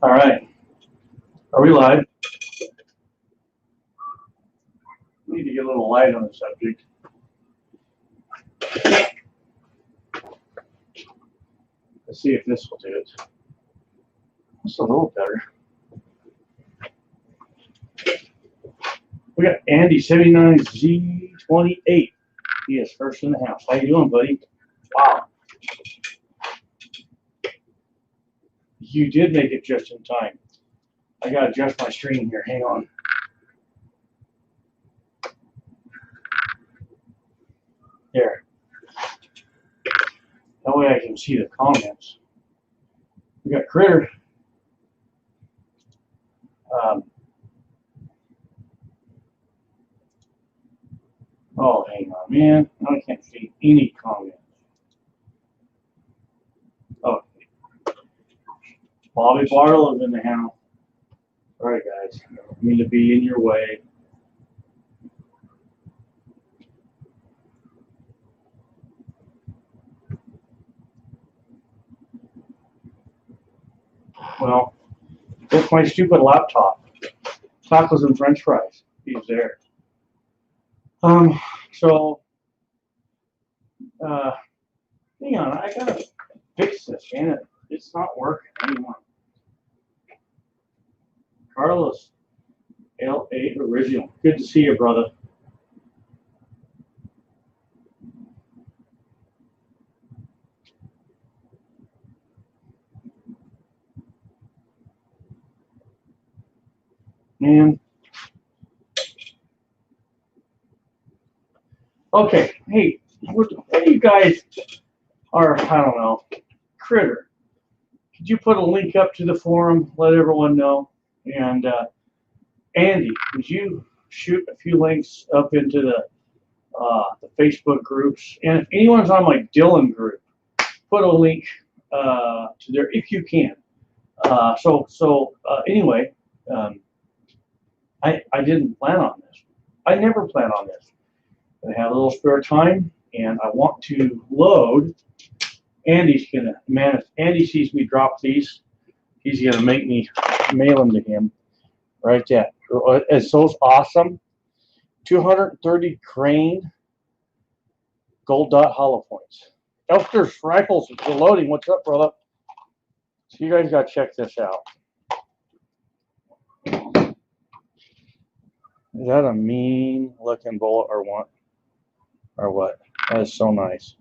All right. Are we live? We need to get a little light on the subject. Let's see if this will do it. Just a little better. We got Andy 79Z28. He is first in the house. How you doing, buddy? Wow. You did make it just in time. I gotta adjust my screen here. Hang on. There. That way I can see the comments. We got Critter. Oh, hang on, man. I can't see any comments. Oh, Bobby Bartle is in the house. All right, guys. I don't mean to be in your way. Well, that's my stupid laptop. Tacos and French fries. He's there. So, hang on. I gotta fix this, man. It's not working anymore. Carlos, L8 original. Good to see you, brother. Man. Okay, hey, what do you guys are, I don't know, Critter. Could you put a link up to the forum, let everyone know? And Andy, would you shoot a few links up into the Facebook groups? And if anyone's on my Dylan group, put a link to there if you can. Anyway, I didn't plan on this. I never plan on this. I have a little spare time, and I want to load. Andy's gonna, man, if Andy sees me drop these, he's gonna make me mail them to him. Right there. It's so awesome. 230 crane gold dot hollow points. Elster's rifles are loading. What's up, brother? So you guys gotta check this out. Is that a mean looking bullet or what? Or what? That is so nice.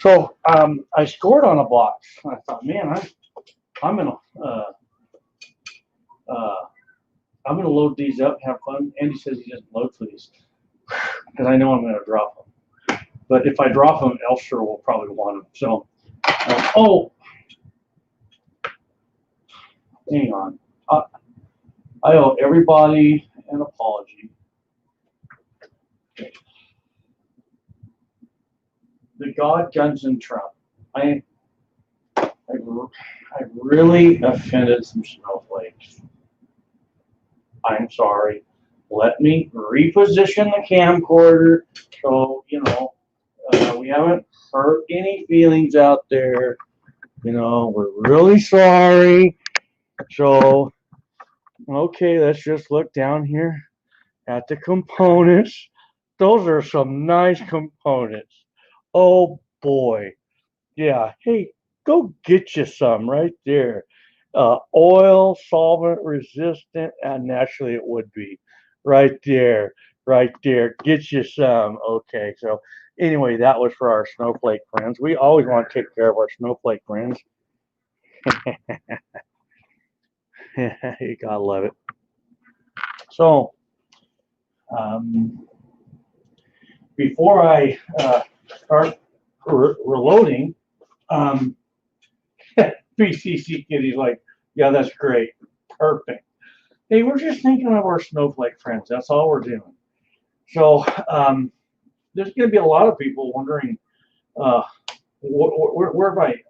So I scored on a box. I thought, man, I'm gonna load these up, have fun. Andy says he doesn't load for these because I know I'm gonna drop them. But if I drop them, Elster will probably want them. So, oh, hang on. I owe everybody an apology. The God, Guns, and Trump. I really offended some snowflakes. I'm sorry. Let me reposition the camcorder so, you know, we haven't hurt any feelings out there. You know, we're really sorry. So, okay, let's just look down here at the components. Those are some nice components. Oh boy. Yeah. Hey, go get you some right there. Oil, solvent resistant, and naturally it would be. Right there. Right there. Get you some. Okay. So anyway, that was for our snowflake friends. We always want to take care of our snowflake friends. You gotta love it. So, before I start reloading, PCC Kitty's like, yeah, that's great. Perfect. Hey, we're just thinking of our snowflake friends. That's all we're doing. So, there's going to be a lot of people wondering, where have I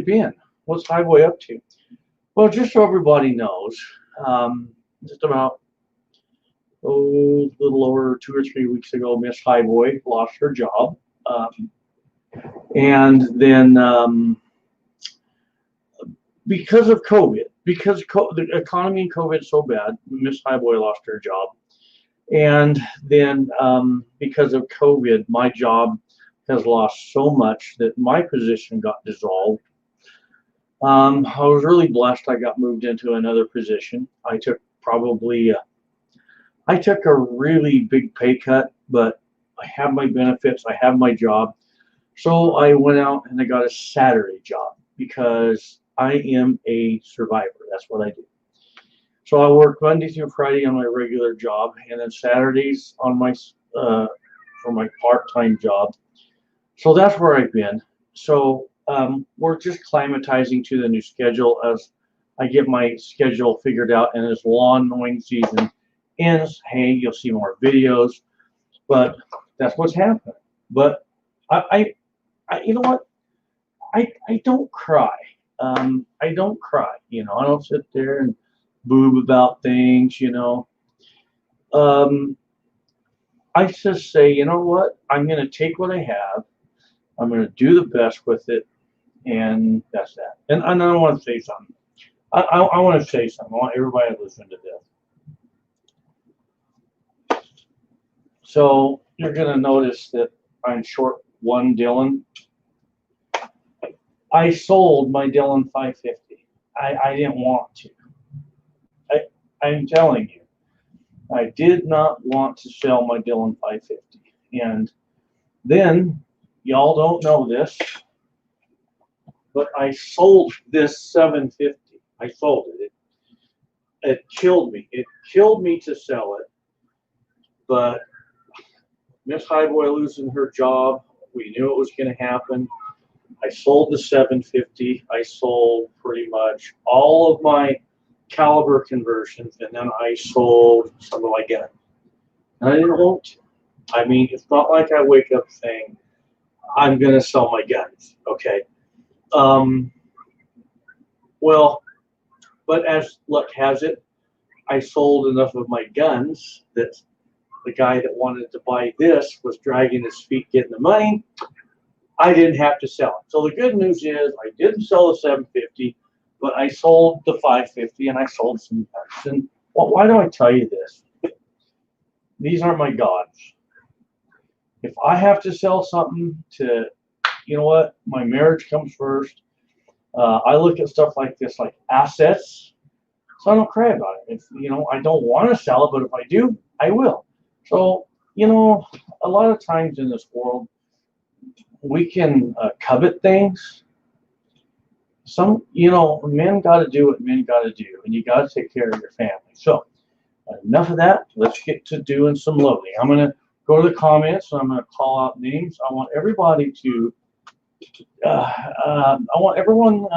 been? What's Highboy up to? Well, just so everybody knows, just about a little over 2 or 3 weeks ago, Miss Highboy lost her job. And then because of COVID, because the economy and COVID is so bad, Miss Highboy lost her job. And then because of COVID, my job has lost so much that my position got dissolved. I was really blessed. I got moved into another position. I took a really big pay cut, but I have my benefits. I have my job. So I went out and I got a Saturday job because I am a survivor. That's what I do. So I work Monday through Friday on my regular job, and then Saturdays on my for my part-time job. So that's where I've been. So we're just climatizing to the new schedule as I get my schedule figured out, and as lawn mowing season ends, hey, you'll see more videos. But that's what's happening. But I you know what? I don't cry. I don't cry. You know, I don't sit there and boob about things. You know, I just say, you know what? I'm going to take what I have. I'm going to do the best with it, and that's that. And I want to say something. I want to say something. I want everybody to listen to this. So you're going to notice that I'm short one Dillon. I sold my Dillon 550. I didn't want to. I'm telling you, I did not want to sell my Dillon 550. And then, y'all don't know this, but I sold this 750. I sold it. It killed me. It killed me to sell it. But Miss Highboy losing her job, we knew it was going to happen. I sold the 750. I sold pretty much all of my caliber conversions, and then I sold some of my guns. And I didn't want to. I mean, it's not like I wake up saying, I'm going to sell my guns, okay? Well, but as luck has it, I sold enough of my guns that the guy that wanted to buy this was dragging his feet getting the money. I didn't have to sell it. So the good news is I didn't sell the 750, but I sold the 550 and I sold some guns. And well, why do I tell you this? These aren't my gods. If I have to sell something to, you know what, my marriage comes first. I look at stuff like this, like assets, so I don't cry about it. If, you know, I don't want to sell it, but if I do, I will. So, you know, a lot of times in this world, we can covet things. Some, you know, men got to do what men got to do, and you got to take care of your family. So, enough of that. Let's get to doing some loading. I'm going to go to the comments, and I'm going to call out names. I want everybody to, I want everyone,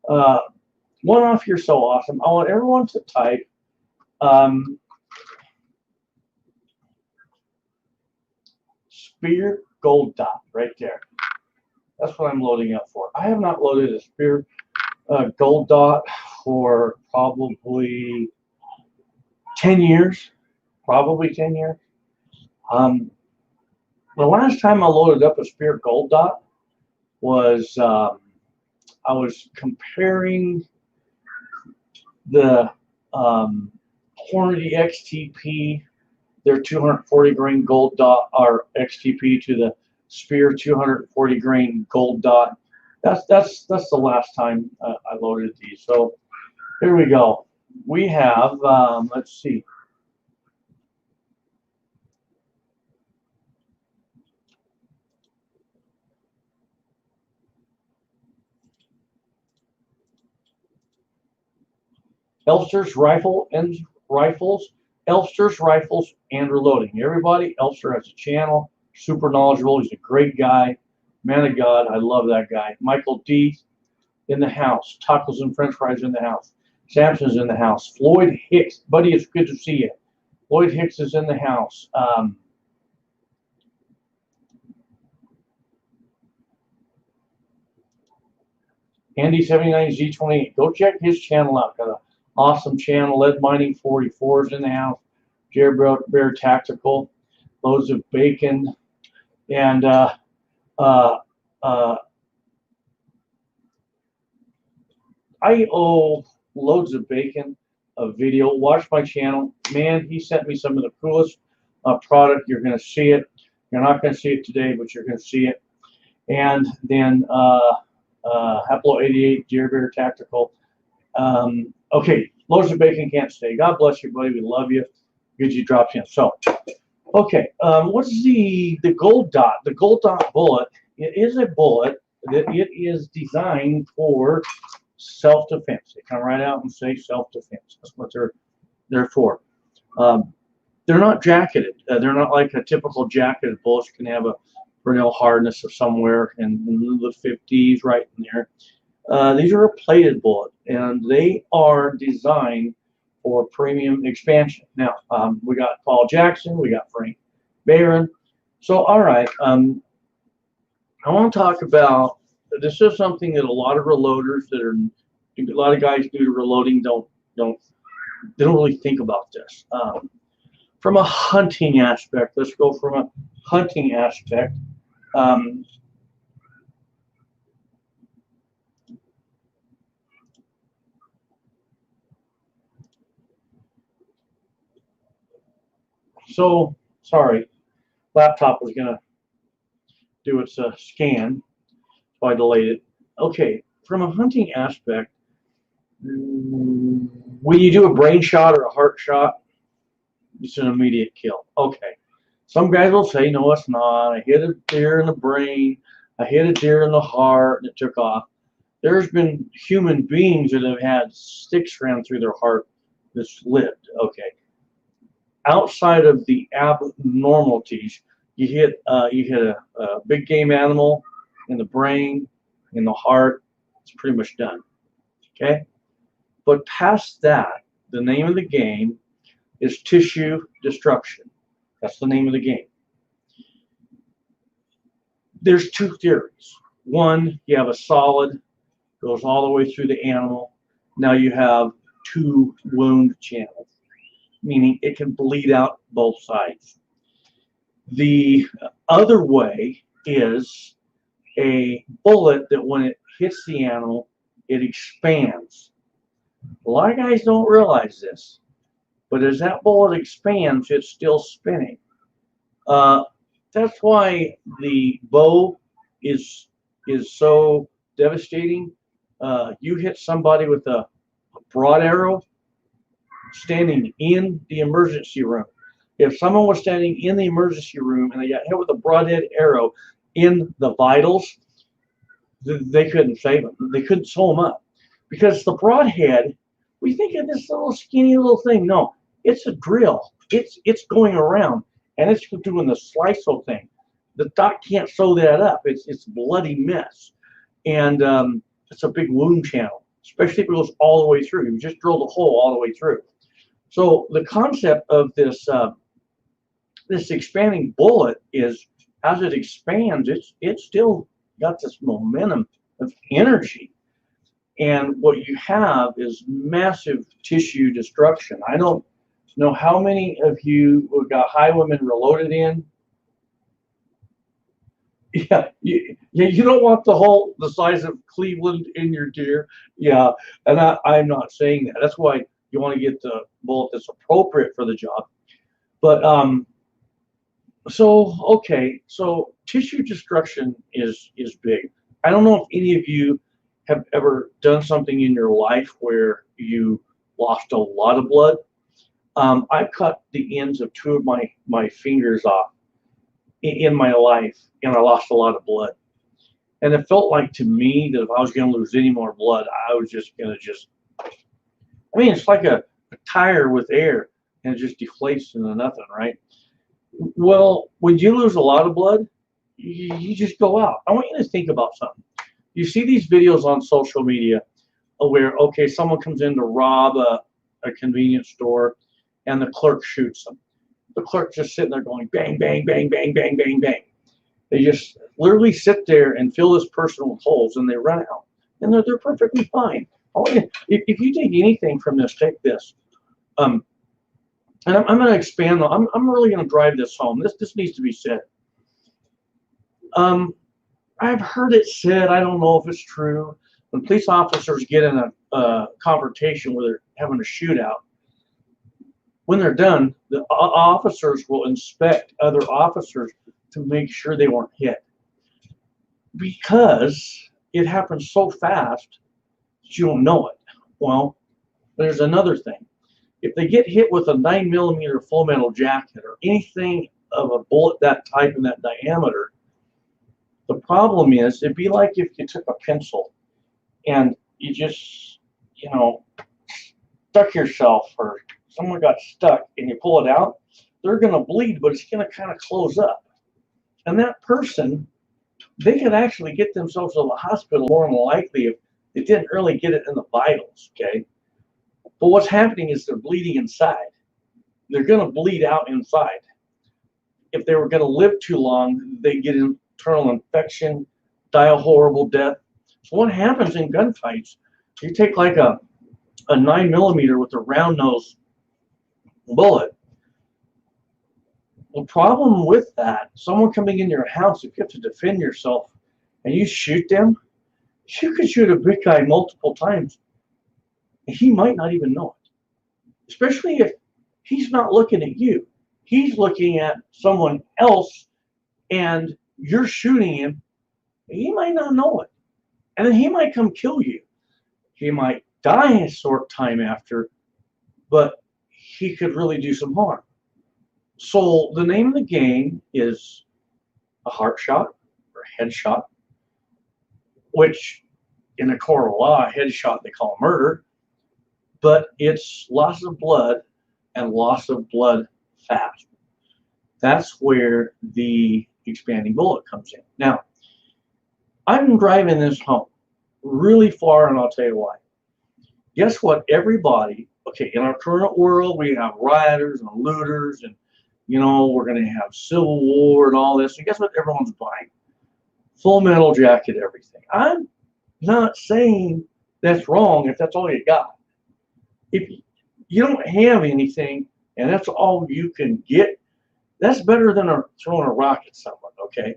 one off, you're so awesome. I want everyone to type, Speer gold dot right there. That's what I'm loading up for. I have not loaded a Speer gold dot for probably 10 years. Probably 10 years. The last time I loaded up a Speer gold dot was I was comparing the Hornady XTP, their 240 grain gold dot, or XTP, to the Speer 240 grain gold dot. That's the last time I loaded these. So here we go. We have let's see. Elster's rifles, Elster's rifles and reloading. Everybody, Elster has a channel, super knowledgeable. He's a great guy, man of God. I love that guy. Michael D in the house. Tacos and French fries in the house. Samson's in the house. Floyd Hicks, buddy, it's good to see you. Floyd Hicks is in the house. Andy79Z28. Go check his channel out. Got an awesome channel. Lead Mining 44 is in the house. Bear Tactical, loads of bacon, and uh, I owe loads of bacon a video. Watch my channel. Man, he sent me some of the coolest product. You're going to see it. You're not going to see it today, but you're going to see it. And then Haplo 88 Bear Tactical. Okay, loads of bacon can't stay. God bless you, buddy. We love you. Good you dropped in. So, okay, what's the gold dot? The gold dot bullet. It is a bullet that it is designed for self-defense. They come right out and say self-defense. That's what they're for. They're not jacketed. They're not like a typical jacketed bullet. You can have a Bernal hardness of somewhere in the 50s, right in there. These are a plated bullet, and they are designed for premium expansion. Now, we got Paul Jackson, we got Frank Barron. So, all right, I want to talk about, this is something that a lot of reloaders a lot of guys do to reloading they don't really think about this. From a hunting aspect, let's go from a hunting aspect. So, sorry, laptop was going to do its scan, so I delayed it. Okay, from a hunting aspect, when you do a brain shot or a heart shot, it's an immediate kill. Okay. Some guys will say, no, it's not. I hit a deer in the brain. I hit a deer in the heart, and it took off. There's been human beings that have had sticks ran through their heart that's lived. Okay. Outside of the abnormalities, you hit a big game animal in the brain, in the heart, it's pretty much done. Okay. But past that, the name of the game is tissue destruction. That's the name of the game. There's two theories. One, you have a solid, goes all the way through the animal. Now you have two wound channels, meaning it can bleed out both sides. The other way is a bullet that when it hits the animal, it expands. A lot of guys don't realize this, but as that bullet expands, it's still spinning. That's why the bow is so devastating. You hit somebody with a broad arrow standing in the emergency room. If someone was standing in the emergency room and they got hit with a broadhead arrow in the vitals, they couldn't save them. They couldn't sew them up. Because the broadhead, we think of this little skinny little thing. No, it's a drill. It's going around, and it's doing the slice-o thing. The doc can't sew that up. It's a bloody mess. And it's a big wound channel, especially if it goes all the way through. You just drilled a hole all the way through. So the concept of this this expanding bullet is, as it expands, it's still got this momentum of energy. And what you have is massive tissue destruction. I don't know how many of you got Highwaymen reloaded in. Yeah, you don't want the size of Cleveland in your deer. Yeah, and I'm not saying that. That's why you want to get the bullet that's appropriate for the job. But so tissue destruction is big. I don't know if any of you have ever done something in your life where you lost a lot of blood. I cut the ends of two of my fingers off in my life, and I lost a lot of blood. And it felt like to me that if I was going to lose any more blood, I was just going to I mean, it's like a tire with air, and it just deflates into nothing, right? Well, when you lose a lot of blood, you just go out. I want you to think about something. You see these videos on social media where, okay, someone comes in to rob a convenience store, and the clerk shoots them. The clerk's just sitting there going bang, bang, bang, bang, bang, bang, bang. They just literally sit there and fill this person with holes, and they run out. And they're perfectly fine. If you take anything from this, take this. and I'm going to expand on, I'm really going to drive this home. This needs to be said. I've heard it said, I don't know if it's true, when police officers get in a confrontation where they're having a shootout, when they're done, the officers will inspect other officers to make sure they weren't hit. Because it happens so fast that you don't know it. Well, there's another thing. If they get hit with a 9mm full metal jacket or anything of a bullet that type and that diameter, the problem is, it'd be like if you took a pencil and you just, you know, stuck yourself, or someone got stuck and you pull it out, they're going to bleed, but it's going to kind of close up. And that person, they could actually get themselves to the hospital more than likely if they didn't really get it in the vitals, okay? But what's happening is they're bleeding inside. They're going to bleed out inside. If they were going to live too long, they get internal infection, die a horrible death. So what happens in gunfights, you take like a 9mm with a round nose bullet. The problem with that, someone coming in your house, if you have to defend yourself and you shoot them, you could shoot a big guy multiple times. And he might not even know it. Especially if he's not looking at you. He's looking at someone else and you're shooting him. He might not know it. And then he might come kill you. He might die a short time after, but he could really do some harm. So the name of the game is a heart shot or head shot, which in the court of law, a headshot they call murder, but it's loss of blood and loss of blood fast. That's where the expanding bullet comes in. Now, I'm driving this home really far, and I'll tell you why. Guess what? Everybody, okay, in our current world, we have rioters and looters, and you know, we're going to have civil war and all this. And guess what everyone's buying? Full metal jacket, everything. I'm not saying that's wrong if that's all you got. If you don't have anything and that's all you can get, that's better than throwing a rock at someone, okay?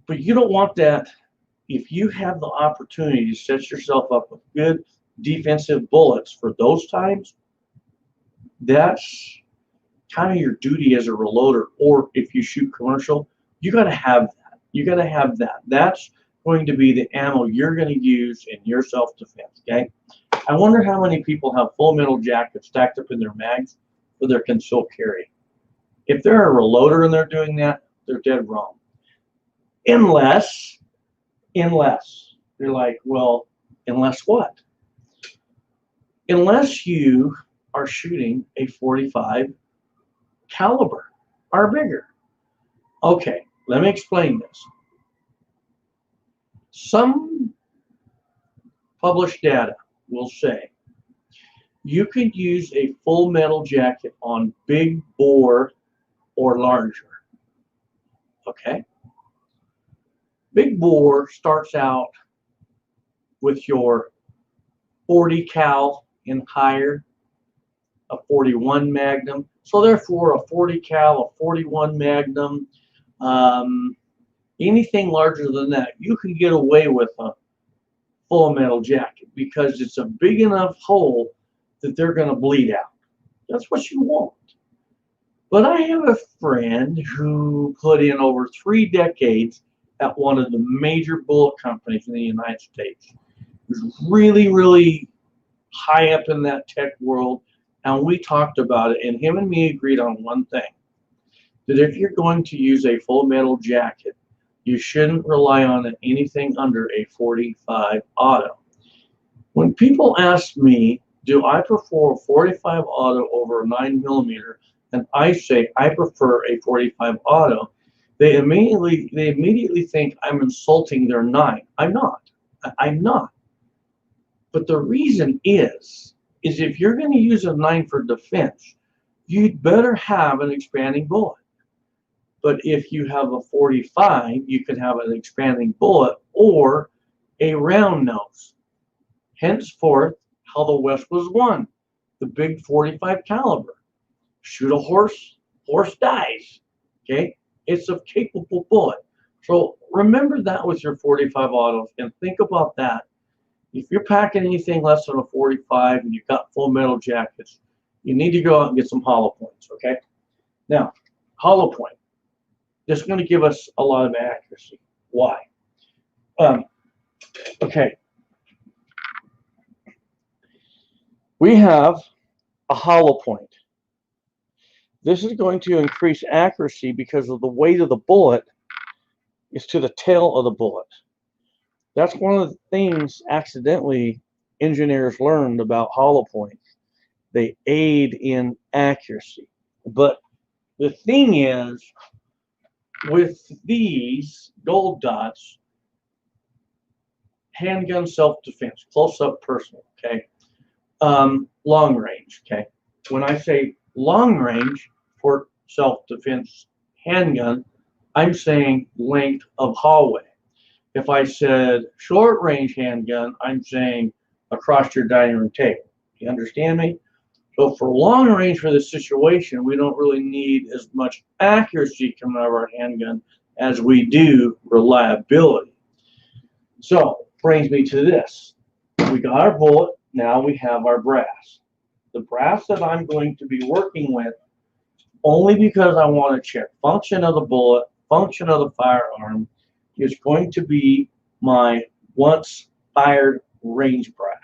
But you don't want that. If you have the opportunity to set yourself up with good defensive bullets for those times, that's kind of your duty as a reloader. Or if you shoot commercial, you got to have that. You got to have that. That's going to be the ammo you're going to use in your self-defense, okay? I wonder how many people have full metal jackets stacked up in their mags for their concealed carry. If they're a reloader and they're doing that, they're dead wrong. Unless you're like, well, unless what? Unless you are shooting a 45 caliber or bigger. Okay, let me explain this. Some published data will say you could use a full metal jacket on big bore or larger. Okay? Big bore starts out with your 40 cal and higher, a 41 Magnum. So therefore, a 40 cal, a 41 Magnum, anything larger than that, you can get away with a full metal jacket because it's a big enough hole that they're going to bleed out. That's what you want. But I have a friend who put in over 3 decades at one of the major bullet companies in the United States. He was really, really high up in that tech world, and we talked about it, and him and me agreed on one thing, that if you're going to use a full metal jacket, you shouldn't rely on anything under a 45 auto. When people ask me, do I prefer a 45 auto over a 9mm, and I say I prefer a 45 auto, they immediately think I'm insulting their 9. I'm not. I'm not. But the reason is if you're going to use a 9 for defense, you'd better have an expanding bullet. But if you have a 45, you could have an expanding bullet or a round nose. Henceforth, how the West was won. the big 45 caliber. Shoot a horse, horse dies. Okay, it's a capable bullet. So remember that with your 45 autos and think about that. If you're packing anything less than a 45 and you've got full metal jackets, you need to go out and get some hollow points. Okay, now hollow point. This is going to give us a lot of accuracy. Why? Okay. We have a hollow point. This is going to increase accuracy because of the weight of the bullet is to the tail of the bullet. That's one of the things accidentally engineers learned about hollow points. They aid in accuracy. But the thing is, with these gold dots, handgun self-defense, close-up personal, okay? Long range, okay? When I say long range for self-defense handgun, I'm saying length of hallway. If I said short range handgun, I'm saying across your dining room table. You understand me? So for long range for this situation, we don't really need as much accuracy coming out of our handgun as we do reliability. So brings me to this. We got our bullet, now we have our brass. The brass that I'm going to be working with, only because I want to check function of the bullet, function of the firearm, is going to be my once fired range brass.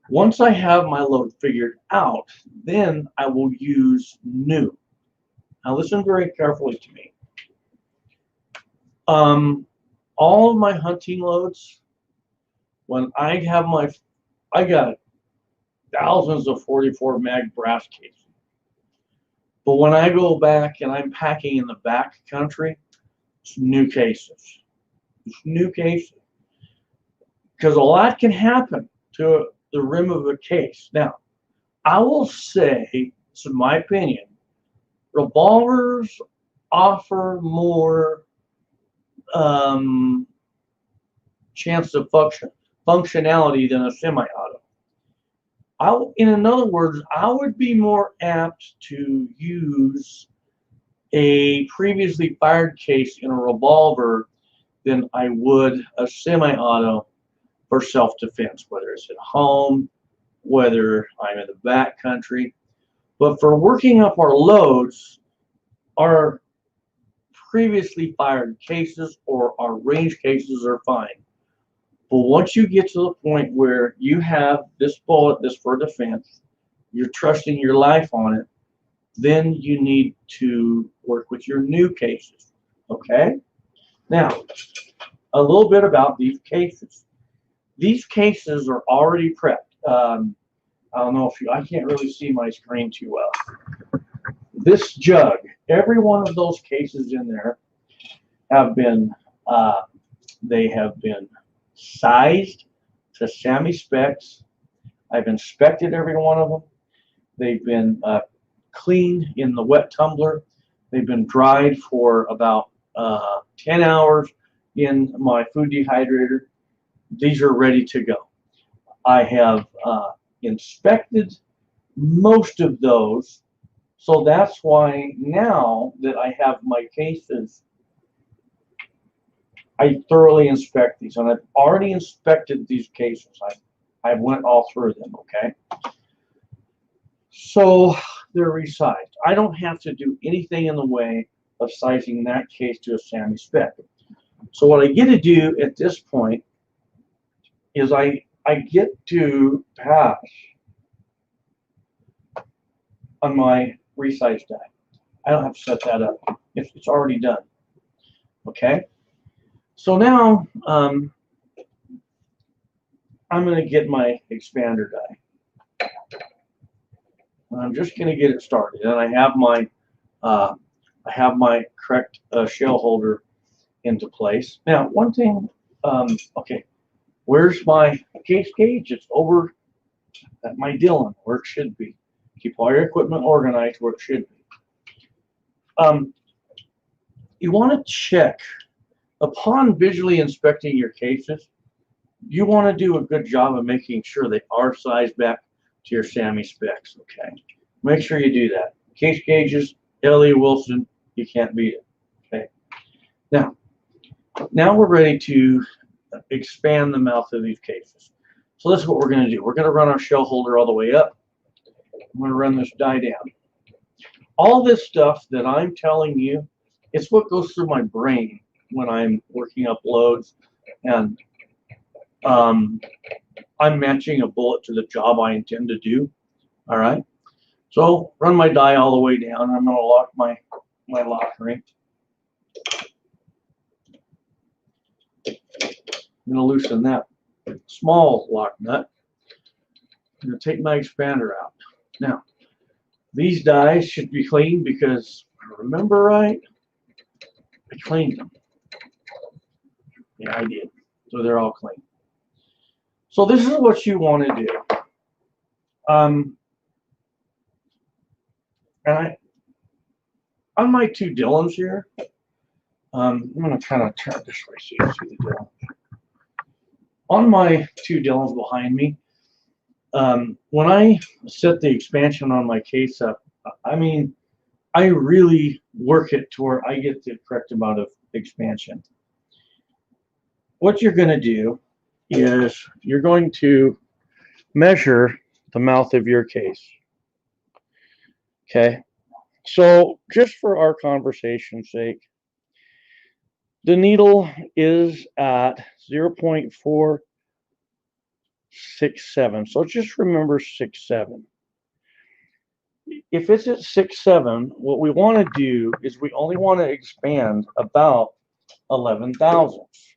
Once I have my load figured out, then I will use new. Now listen very carefully to me. All of my hunting loads, when I have I got thousands of 44 mag brass cases. But when I go back and I'm packing in the back country, it's new cases. It's new cases. Because a lot can happen to the rim of a case. Now, I will say, it's in my opinion, revolvers offer more chance of functionality than a semi-auto. In other words, I would be more apt to use a previously fired case in a revolver than I would a semi-auto for self-defense, whether it's at home, whether I'm in the back country. But for working up our loads, our previously fired cases or our range cases are fine. But once you get to the point where you have this bullet, this for defense, you're trusting your life on it, then you need to work with your new cases. Okay? Now, a little bit about these cases. These cases are already prepped. I don't know if I can't really see my screen too well. This jug, every one of those cases in there have been, they have been sized to SAMI specs. I've inspected every one of them. They've been cleaned in the wet tumbler. They've been dried for about 10 hours in my food dehydrator. These are ready to go. I have inspected most of those, so that's why now that I have my cases, I thoroughly inspect these, and I've already inspected these cases. I went all through them, okay? So they're resized. I don't have to do anything in the way of sizing that case to a SAMI spec. So what I get to do at this point is I get to pass on my resize die. I don't have to set that up. It's already done. Okay? So now I'm going to get my expander die. I'm just going to get it started, and I have my correct shell holder into place. Now, one thing, okay, where's my case gauge? It's over at my Dillon, where it should be. Keep all your equipment organized where it should be. You want to check, upon visually inspecting your cases, you want to do a good job of making sure they are sized back to your SAMI specs. Okay, make sure you do that. Case gauges, L.E. Wilson, you can't beat it. Okay, now we're ready to expand the mouth of these cases. So this is what we're going to do. We're going to run our shell holder all the way up. I'm going to run this die down. All this stuff that I'm telling you, it's what goes through my brain when I'm working up loads, and I'm matching a bullet to the job I intend to do. All right. So run my die all the way down. I'm going to lock my lock ring. I'm going to loosen that small lock nut. I'm going to take my expander out. Now, these dies should be clean because, if I remember right, I cleaned them. Yeah, I did. So they're all clean. So this is what you want to do. And on my two Dillons here, I'm going to kind of turn this way so you can see the Dillon. On my two Dillons behind me, when I set the expansion on my case up, I mean, I really work it to where I get the correct amount of expansion. What you're going to do is you're going to measure the mouth of your case. Okay, so just for our conversation's sake, the needle is at 0.467. So just remember 67. If it's at 67, what we want to do is we only want to expand about 11 thousandths.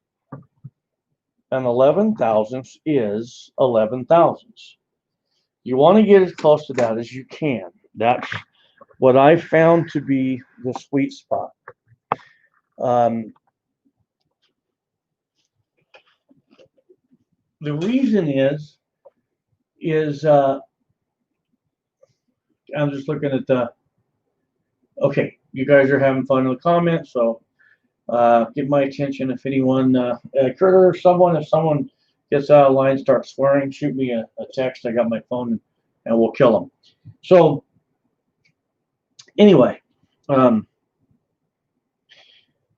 And 11 thousandths is 11 thousandths. You want to get as close to that as you can. That's what I found to be the sweet spot. The reason is I'm just looking at the, okay, you guys are having fun in the comments, so get my attention if anyone, Kurt or someone, if someone gets out of line, starts swearing, shoot me a text. I got my phone, and we'll kill them. So anyway,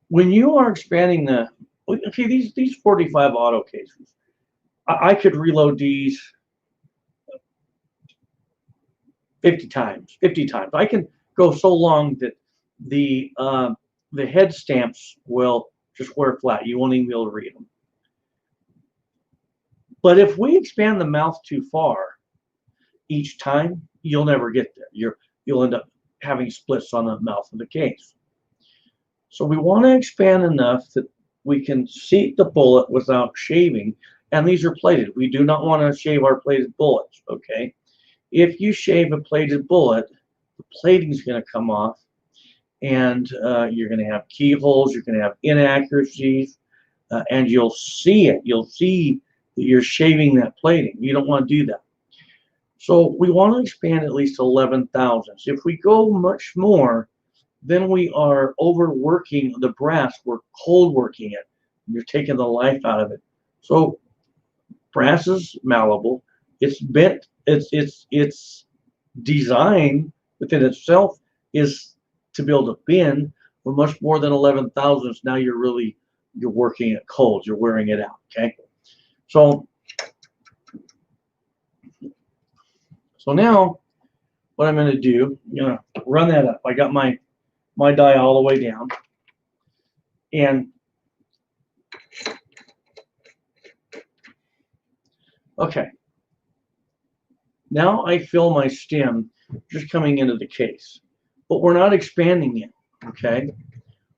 when you are expanding the, okay, these 45 auto cases, I could reload these 50 times. I can go so long that the head stamps will just wear flat. You won't even be able to read them. But if we expand the mouth too far each time, you'll never get there. You'll end up having splits on the mouth of the case. So we want to expand enough that we can seat the bullet without shaving. And these are plated. We do not want to shave our plated bullets, okay? If you shave a plated bullet, the plating is going to come off, and you're going to have keyholes, you're going to have inaccuracies, and you'll see it. You'll see that you're shaving that plating. You don't want to do that. So we want to expand at least 11 thousandths. If we go much more, then we are overworking the brass. We're cold working it. You're taking the life out of it. So brass is malleable. It's bent. Its design within itself is to be able to bend. But much more than 11 thousandths. Now you're working it cold. You're wearing it out. Okay. So now what I'm going to do, I'm going to run that up. I got my die all the way down, and okay. Now I fill my stem just coming into the case, but we're not expanding it, okay?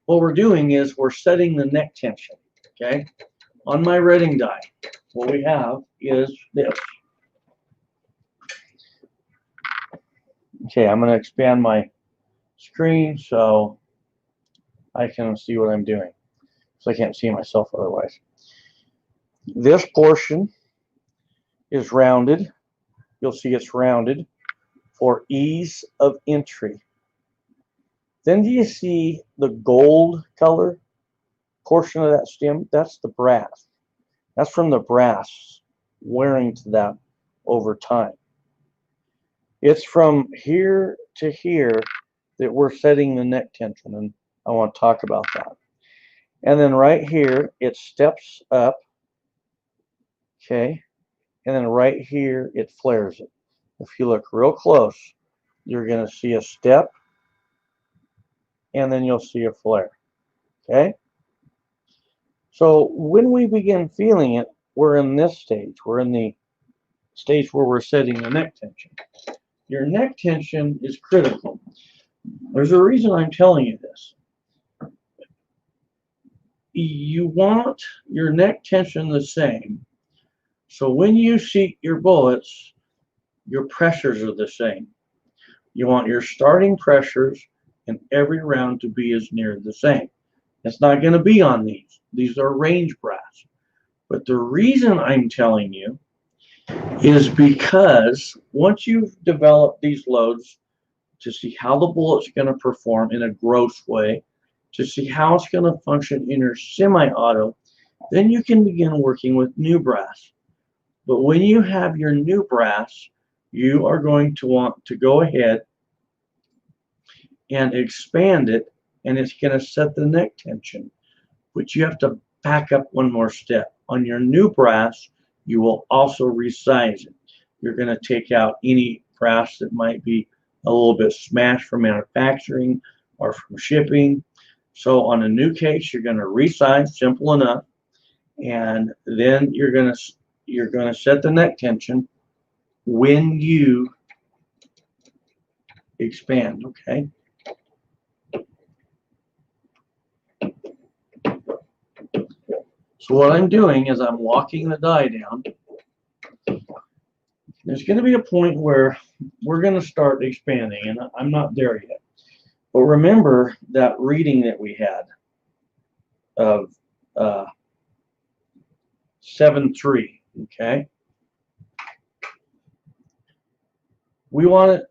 What we're doing is we're setting the neck tension, okay? On my redding die, what we have is this. Okay, I'm going to expand my screen so I can see what I'm doing, so I can't see myself otherwise. This portion is rounded. You'll see it's rounded for ease of entry. Then do you see the gold color portion of that stem? That's the brass. That's from the brass wearing to that over time. It's from here to here that we're setting the neck tension, and I want to talk about that. And then right here, it steps up, okay? And then right here, it flares it. If you look real close, you're going to see a step, and then you'll see a flare, okay? So when we begin feeling it, we're in this stage. We're in the stage where we're setting the neck tension. Your neck tension is critical. There's a reason I'm telling you this. You want your neck tension the same. So when you seat your bullets, your pressures are the same. You want your starting pressures in every round to be as near the same. It's not going to be on these. These are range brass. But the reason I'm telling you is because once you've developed these loads to see how the bullet's going to perform in a gross way, to see how it's going to function in your semi-auto, then you can begin working with new brass. But when you have your new brass, you are going to want to go ahead and expand it, and it's going to set the neck tension. But you have to back up one more step. On your new brass, you will also resize it. You're going to take out any brass that might be a little bit smashed from manufacturing or from shipping. So on a new case, you're going to resize, simple enough, and then you're going to set the neck tension when you expand, okay? So what I'm doing is I'm walking the die down. There's going to be a point where we're going to start expanding, and I'm not there yet. But remember that reading that we had of 7.3, okay? We want it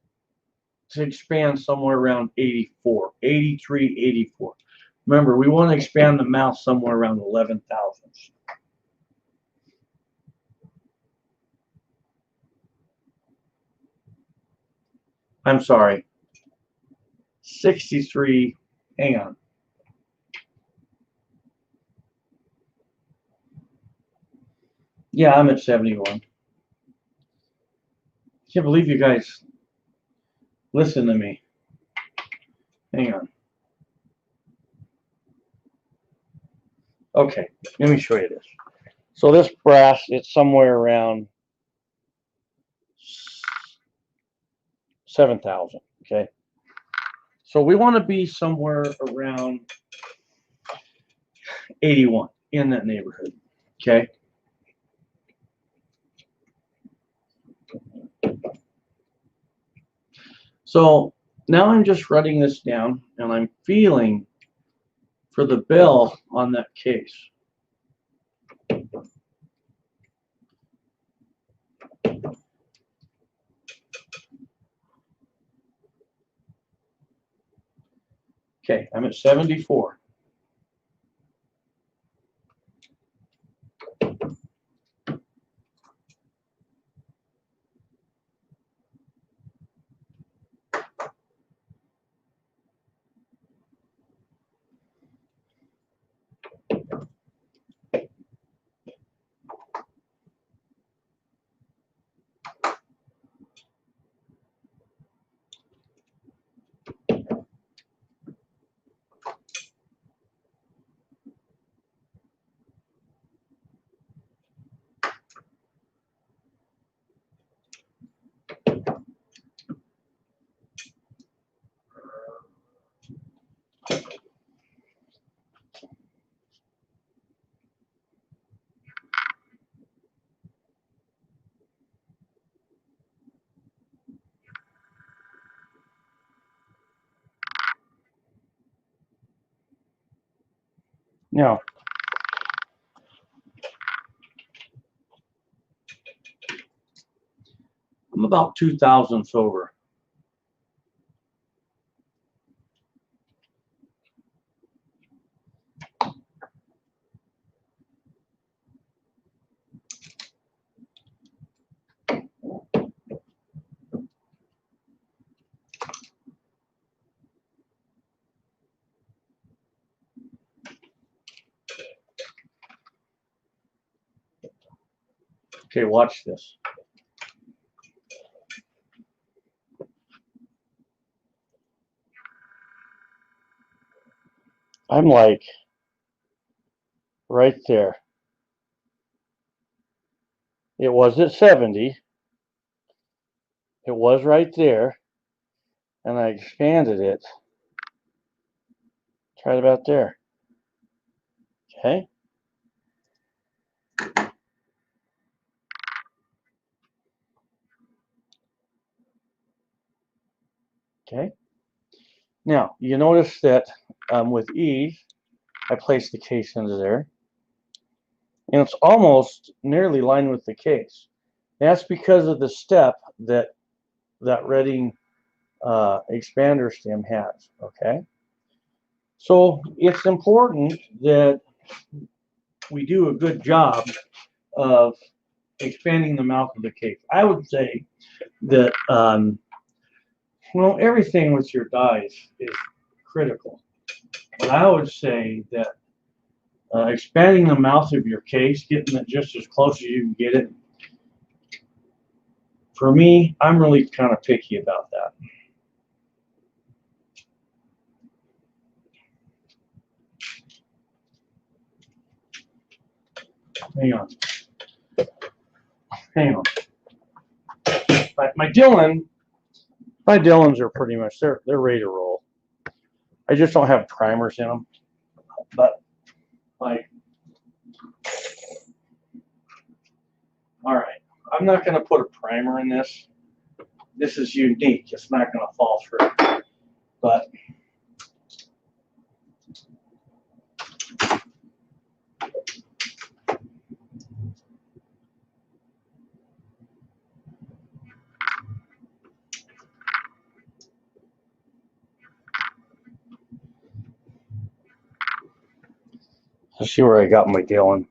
to expand somewhere around 84, 83, 84. Remember, we want to expand the mouth somewhere around 11 thousandths. I'm sorry, 63, hang on. Yeah, I'm at 71. Can't believe you guys listen to me. Hang on. Okay, let me show you this. So this brass, it's somewhere around 7,000, okay? So we want to be somewhere around 81, in that neighborhood, okay? So now I'm just writing this down, and I'm feeling for the bell on that case. Okay, I'm at 74. Now, I'm about 2 thousandths over. Okay, watch this. I'm like right there. It was at 70. It was right there. And I expanded it. Right about there. Okay. Okay. Now, you notice that with E, I placed the case into there. And it's almost nearly lined with the case. That's because of the step that Reading expander stem has. Okay. So it's important that we do a good job of expanding the mouth of the case. I would say that well, everything with your dies is critical. But I would say that expanding the mouth of your case, getting it just as close as you can get it, for me, I'm really kind of picky about that. Hang on. Hang on. My Dillons are pretty much, they're ready to roll. I just don't have primers in them. But, like, all right. I'm not going to put a primer in this. This is unique. It's not going to fall through. But let's see where I got my Dillon.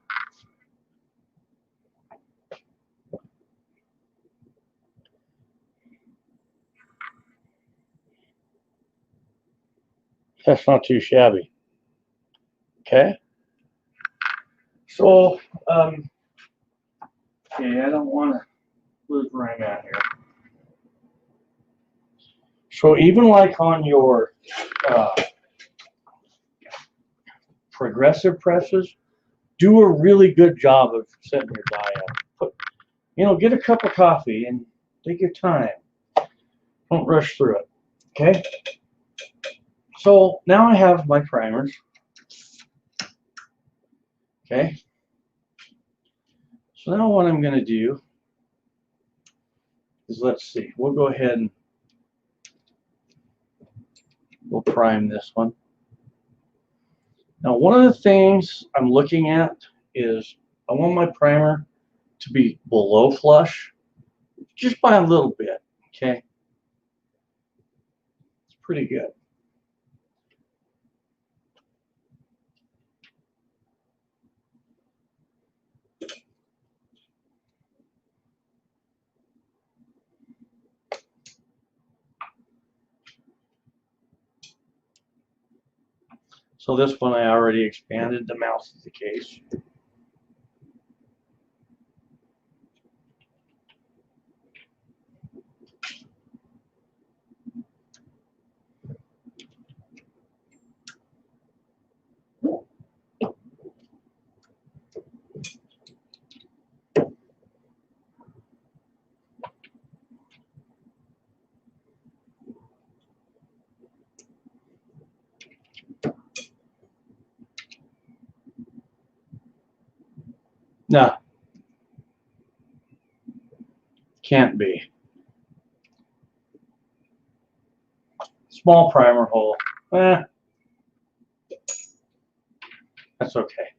That's not too shabby. Okay. So, okay, I don't want to lose where I'm at here. So even like on your progressive presses, do a really good job of setting your die up. Get a cup of coffee and take your time. Don't rush through it. Okay. So now I have my primers. Okay. So now what I'm going to do is, let's see, we'll go ahead and we'll prime this one. Now, one of the things I'm looking at is I want my primer to be below flush, just by a little bit. Okay. It's pretty good. So this one I already expanded the mouth of the case. No, can't be. Small primer hole. That's okay.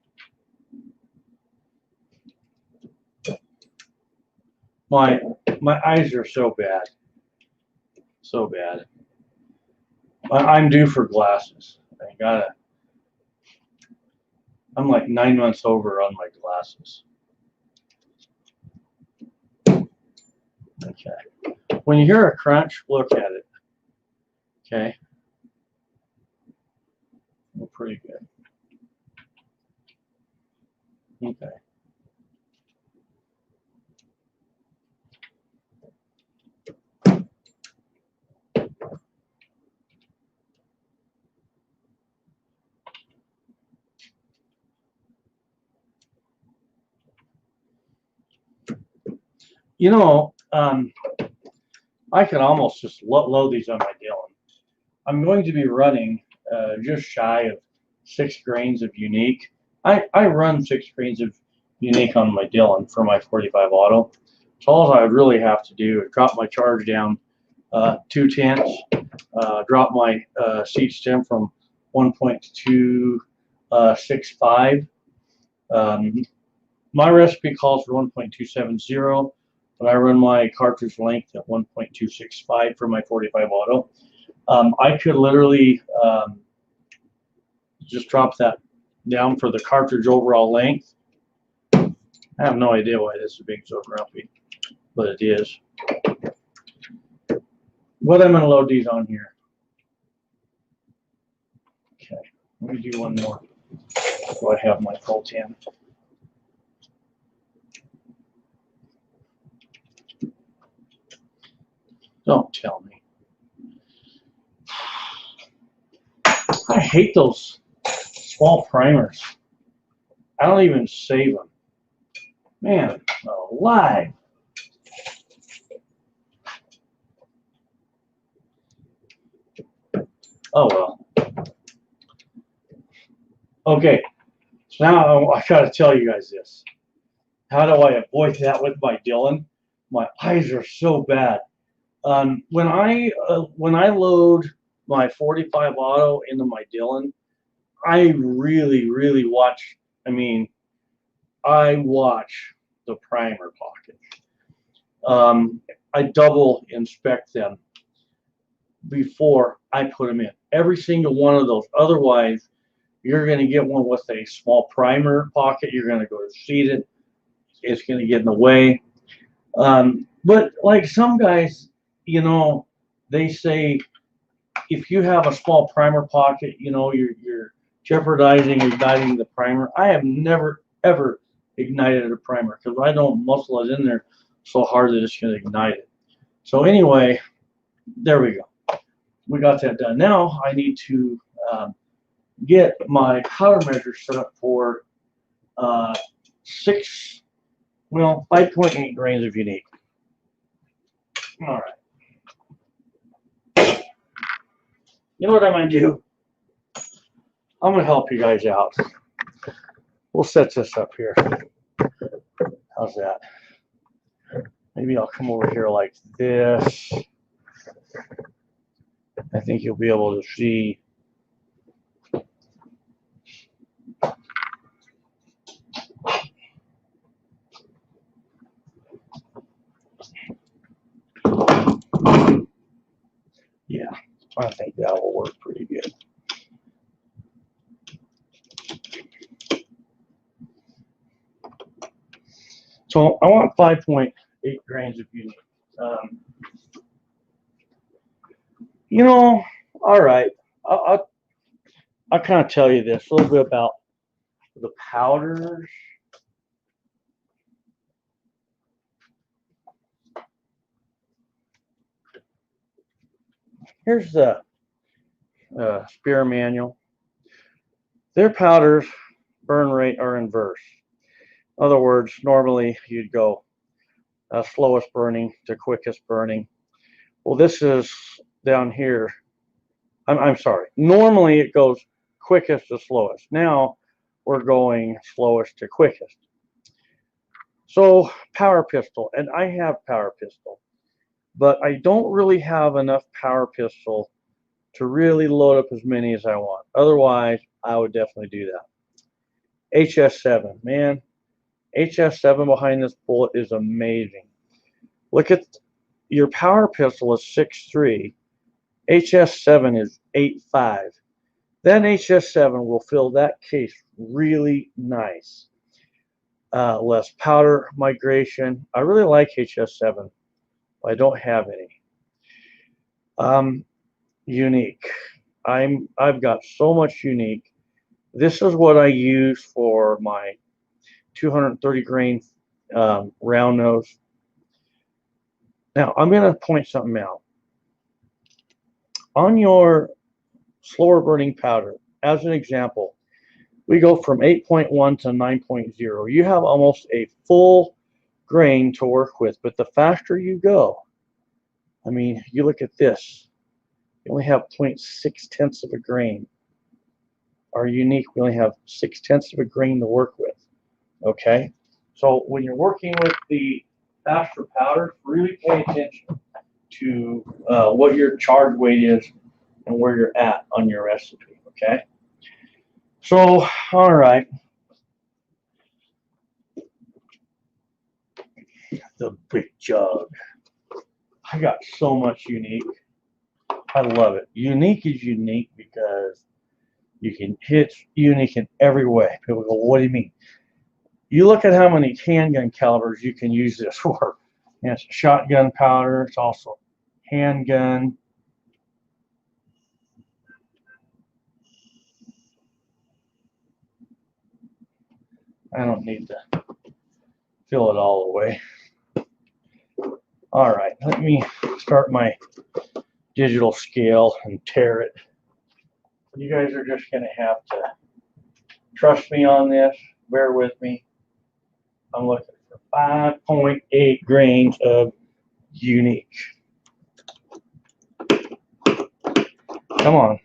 My eyes are so bad. So bad. I'm due for glasses. I'm like 9 months over on my glasses. Okay. When you hear a crunch, look at it. Okay. Well, pretty good. Okay. You know, I can almost just load these on my Dillon. I'm going to be running just shy of 6 grains of unique. I run 6 grains of unique on my Dillon for my 45 auto. So all I would really have to do is drop my charge down 2/10, drop my seat stem from 1.265. My recipe calls for 1.270, but I run my cartridge length at 1.265 for my 45 auto. I could literally just drop that down for the cartridge overall length. I have no idea why this is being so grumpy, but it is. What I'm going to load these on here. Okay, let me do one more so I have my full 10. Don't tell me. I hate those small primers. I don't even save them. Man, alive. Oh well. Okay, so now I gotta tell you guys this. How do I avoid that with my Dillon? My eyes are so bad. When I load my 45 auto into my Dillon, I really watch. I mean, I watch the primer pocket. I double inspect them before I put them in. Every single one of those. Otherwise, you're going to get one with a small primer pocket. You're going to go to seat it. It's going to get in the way. But like some guys, you know, they say if you have a small primer pocket, you know, you're jeopardizing igniting the primer. I have never ever ignited a primer because I don't muscle it in there so hard that it's going to ignite it. So anyway, there we go. We got that done. Now I need to get my power measure set up for 5.8 grains of unique. All right. You know what I'm going to do? I'm going to help you guys out. We'll set this up here. How's that? Maybe I'll come over here like this. I think you'll be able to see. Yeah, I think that will work pretty good. So I want 5.8 grains of unique. You know, all right. I'll kind of tell you this a little bit about the powders. Here's the Speer manual. Their powders burn rate are inverse. In other words, normally you'd go slowest burning to quickest burning. Well, this is down here. I'm sorry. Normally it goes quickest to slowest. Now we're going slowest to quickest. So power pistol, and I have power pistol, but I don't really have enough power pistol to really load up as many as I want. Otherwise, I would definitely do that. HS7, man, HS7 behind this bullet is amazing. Look at your power pistol is 6.3. HS7 is 8.5. Then HS7 will fill that case really nice. Less powder migration. I really like HS7, but I don't have any. Unique. I've got so much unique. This is what I use for my 230 grain round nose. Now I'm going to point something out. On your slower burning powder, as an example, we go from 8.1 to 9.0. You have almost a full grain to work with. But the faster you go, I mean, you look at this, you only have 0.6 of a grain. Our unique, we only have 0.6 of a grain to work with. Okay, so when you're working with the faster powder, really pay attention to what your charge weight is and where you're at on your recipe. Okay, so all right, the big jug. I got so much unique. I love it. Unique is unique because you can hit unique in every way. People go, what do you mean? You look at how many handgun calibers you can use this for. And it's shotgun powder. It's also handgun. I don't need to fill it all the way. All right, let me start my digital scale and tear it. You guys are just going to have to trust me on this. Bear with me. I'm looking for 5.8 grains of unique. Come on.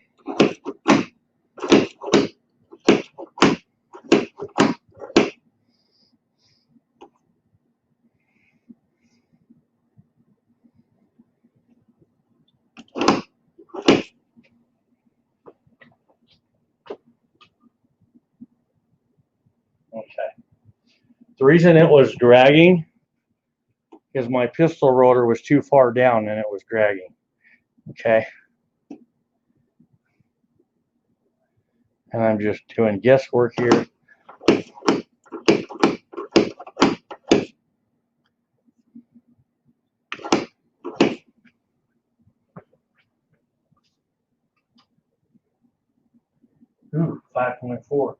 Okay. The reason it was dragging is my pistol rotor was too far down and it was dragging. Okay. And I'm just doing guesswork here. Ooh, 5.4.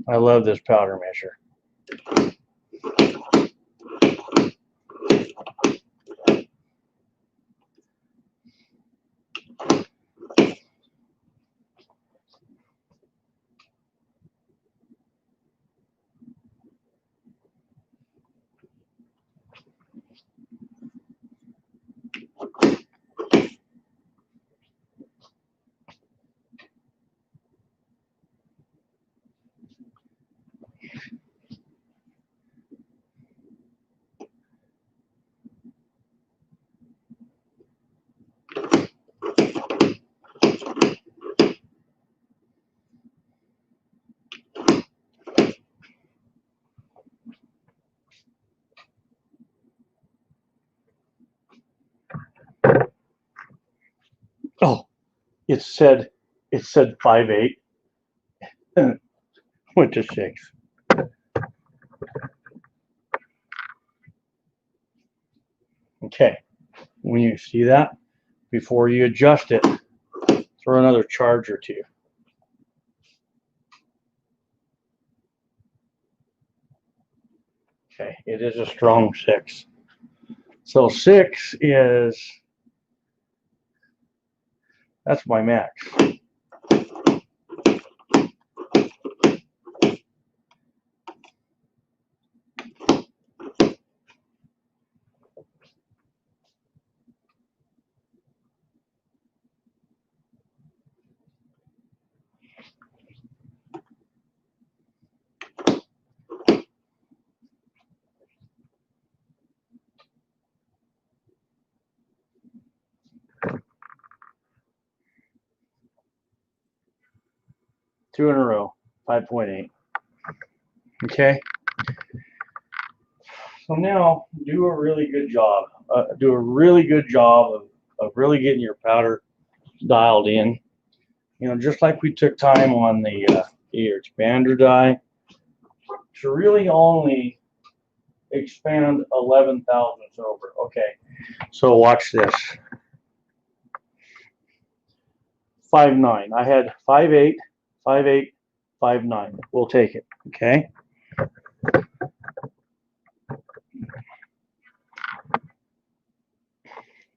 I love this powder measure. Oh, it said 5.8. Went to 6. Okay, when you see that, before you adjust it, throw another charge or two. Okay, it is a strong 6. So 6 is, that's my max. Two in a row, 5.8. Okay. So now do a really good job. Do a really good job of really getting your powder dialed in. You know, just like we took time on the expander die to really only expand 11 thousandths over. Okay, so watch this. 5.9. I had 5.8, 5.8, 5.9. We'll take it. Okay.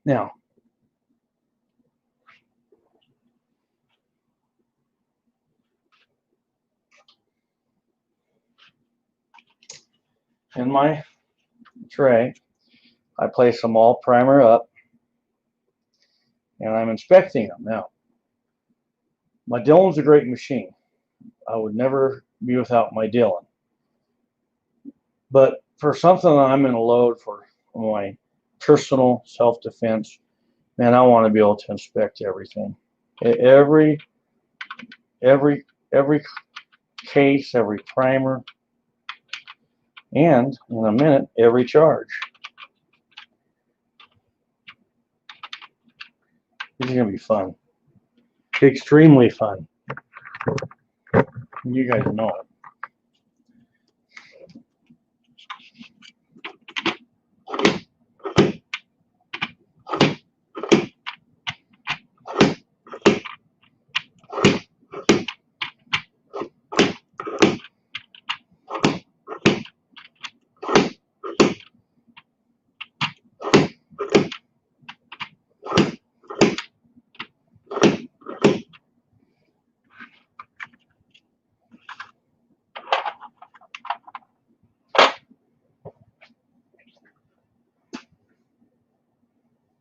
Now, in my tray. I place them all primer up, and I'm inspecting them. Now, my Dillon's a great machine. I would never be without my Dillon. But for something that I'm going to load for my personal self-defense, man, I want to be able to inspect everything. Every case, every primer, and in a minute, every charge. This is going to be fun. Extremely fun. You guys know it.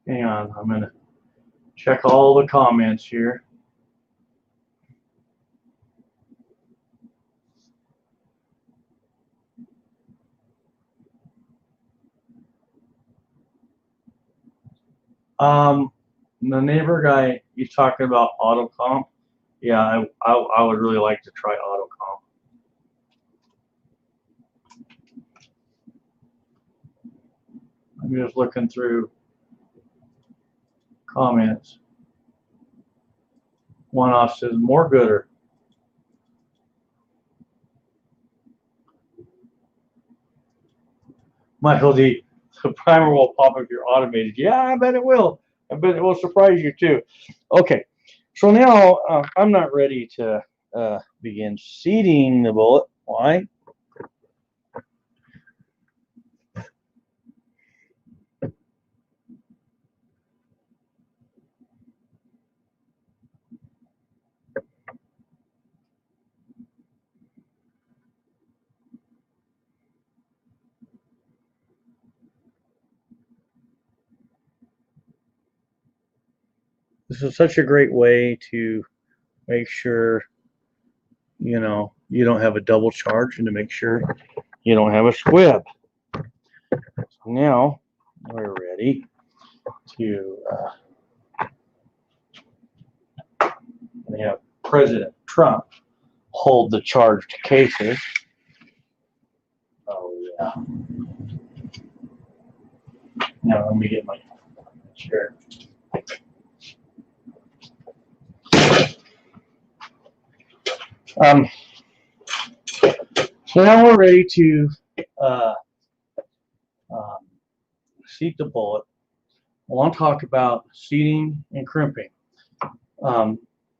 Hang on, I'm going to check all the comments here. The neighbor guy, he's talking about auto comp. Yeah, I would really like to try auto comp. I'm just looking through comments. One off says more gooder. Michael D, the primer will pop if you're automated. Yeah, I bet it will. I bet it will surprise you too. Okay, so now I'm not ready to begin seating the bullet. Why? This is such a great way to make sure, you know, you don't have a double charge, and to make sure you don't have a squib. So now we're ready to have President Trump hold the charged cases. Oh yeah. Now let me get my chair. So now we're ready to seat the bullet. I want to talk about seating and crimping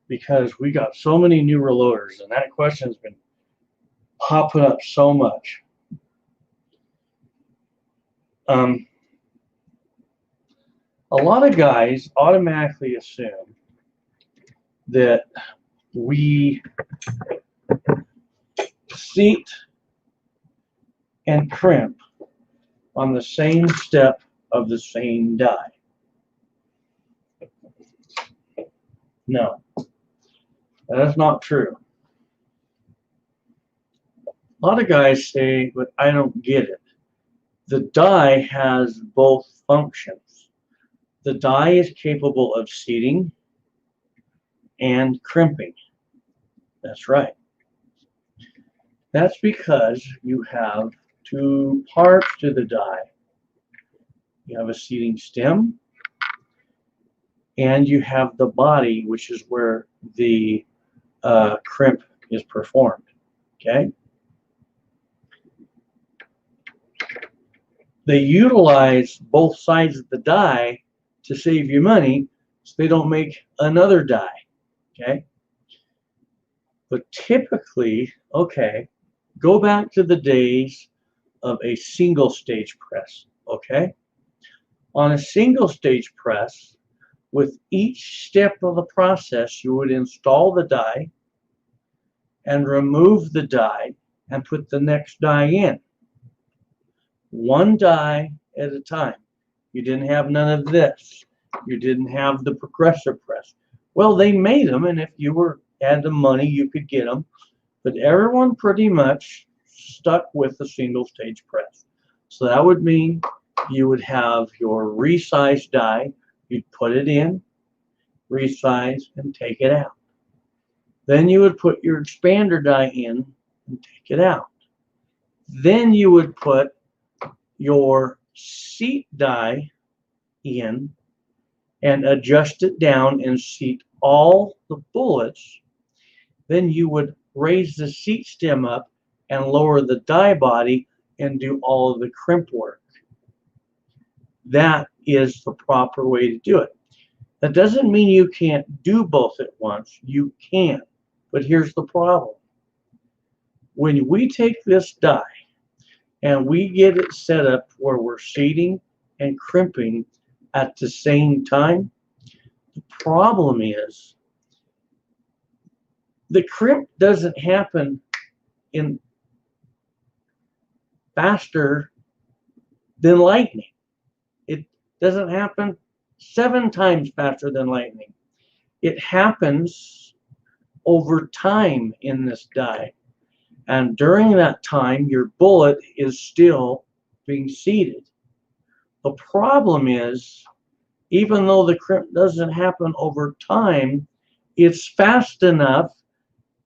because we got so many new reloaders, and that question has been popping up so much. A lot of guys automatically assume that we seat and crimp on the same step of the same die. No, that is not true. A lot of guys say, but I don't get it. The die has both functions. The die is capable of seating and crimping. That's right. That's because you have two parts to the die. You have a seating stem, and you have the body, which is where the crimp is performed. Okay? They utilize both sides of the die to save you money, so they don't make another die. Okay? But typically, okay, go back to the days of a single stage press. Okay? On a single stage press, with each step of the process, you would install the die and remove the die and put the next die in. one die at a time. You didn't have none of this. You didn't have the progressive press. Well, they made them, and if you had the money, you could get them. But everyone pretty much stuck with the single stage press. So that would mean you would have your resized die. You'd put it in, resize, and take it out. Then you would put your expander die in and take it out. Then you would put your seat die in and adjust it down and seat all the bullets. Then you would raise the seat stem up and lower the die body and do all of the crimp work. That is the proper way to do it. That doesn't mean you can't do both at once. You can. But here's the problem. When we take this die and we get it set up where we're seating and crimping at the same time, the problem is the crimp doesn't happen in faster than lightning. It doesn't happen 7 times faster than lightning. It happens over time in this die. And during that time, your bullet is still being seated. The problem is, even though the crimp doesn't happen over time, it's fast enough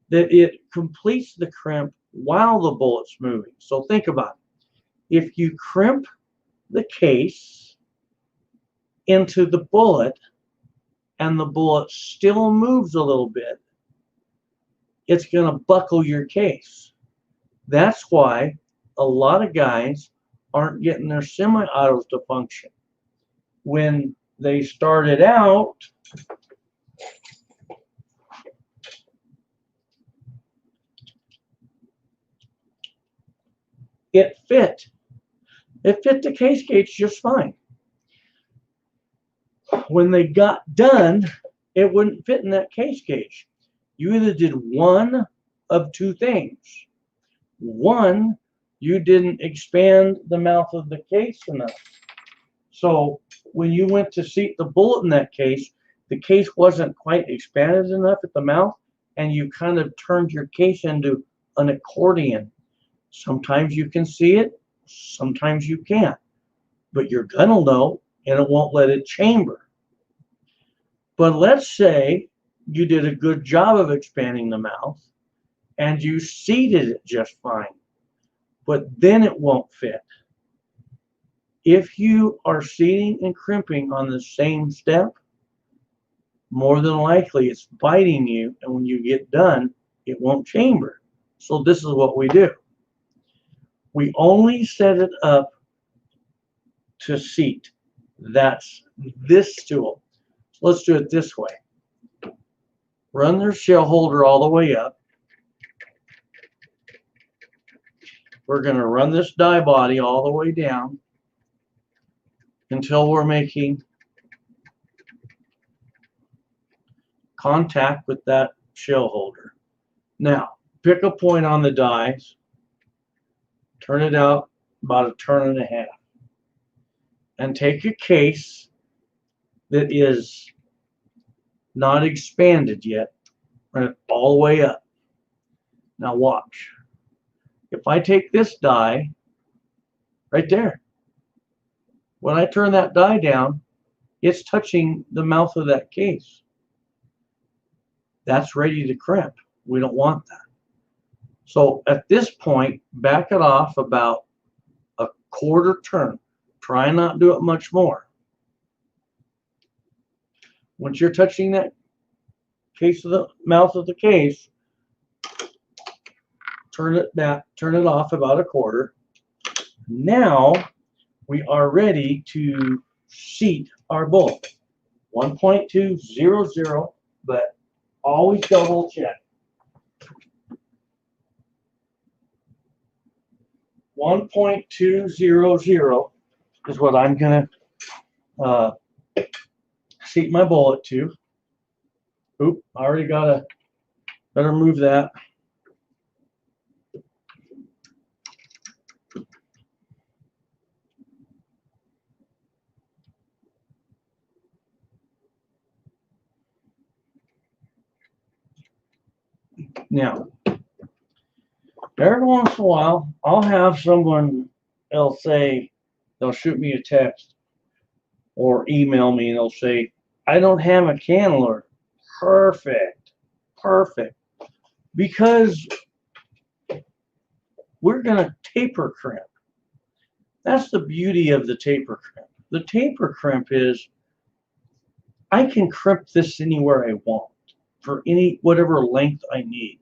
that it completes the crimp while the bullet's moving. So think about it. If you crimp the case into the bullet and the bullet still moves a little bit, it's going to buckle your case. That's why a lot of guys aren't getting their semi-autos to function. When they started out, it fit. It fit the case gauge just fine. When they got done, it wouldn't fit in that case gauge. You either did one of two things. One, you didn't expand the mouth of the case enough. So when you went to seat the bullet in that case, the case wasn't quite expanded enough at the mouth, and you kind of turned your case into an accordion. Sometimes you can see it, sometimes you can't. But your gun will know, and it won't let it chamber. But let's say you did a good job of expanding the mouth, and you seated it just fine, but then it won't fit. If you are seating and crimping on the same step, more than likely it's biting you, and when you get done, it won't chamber. So this is what we do. We only set it up to seat. That's this tool. So let's do it this way. Run their shell holder all the way up. We're going to run this die body all the way down until we're making contact with that shell holder. Now, pick a point on the dies, turn it out about a turn and a half, and take a case that is not expanded yet, run it all the way up. Now watch. If I take this die right there, when I turn that die down, it's touching the mouth of that case. That's ready to crimp. We don't want that. So at this point, back it off about a quarter turn. Try not to do it much more. Once you're touching that case of the mouth of the case, turn it back, turn it off about a quarter. Now we are ready to seat our bullet. 1.200, but always double check. 1.200 is what I'm gonna seat my bullet to. Oop, I already got a, better move that. Now, every once in a while, I'll have someone, they'll say, they'll shoot me a text or email me and they'll say, I don't have a cannler. Perfect. Perfect. Because we're going to taper crimp. That's the beauty of the taper crimp. The taper crimp is I can crimp this anywhere I want for any whatever length I need.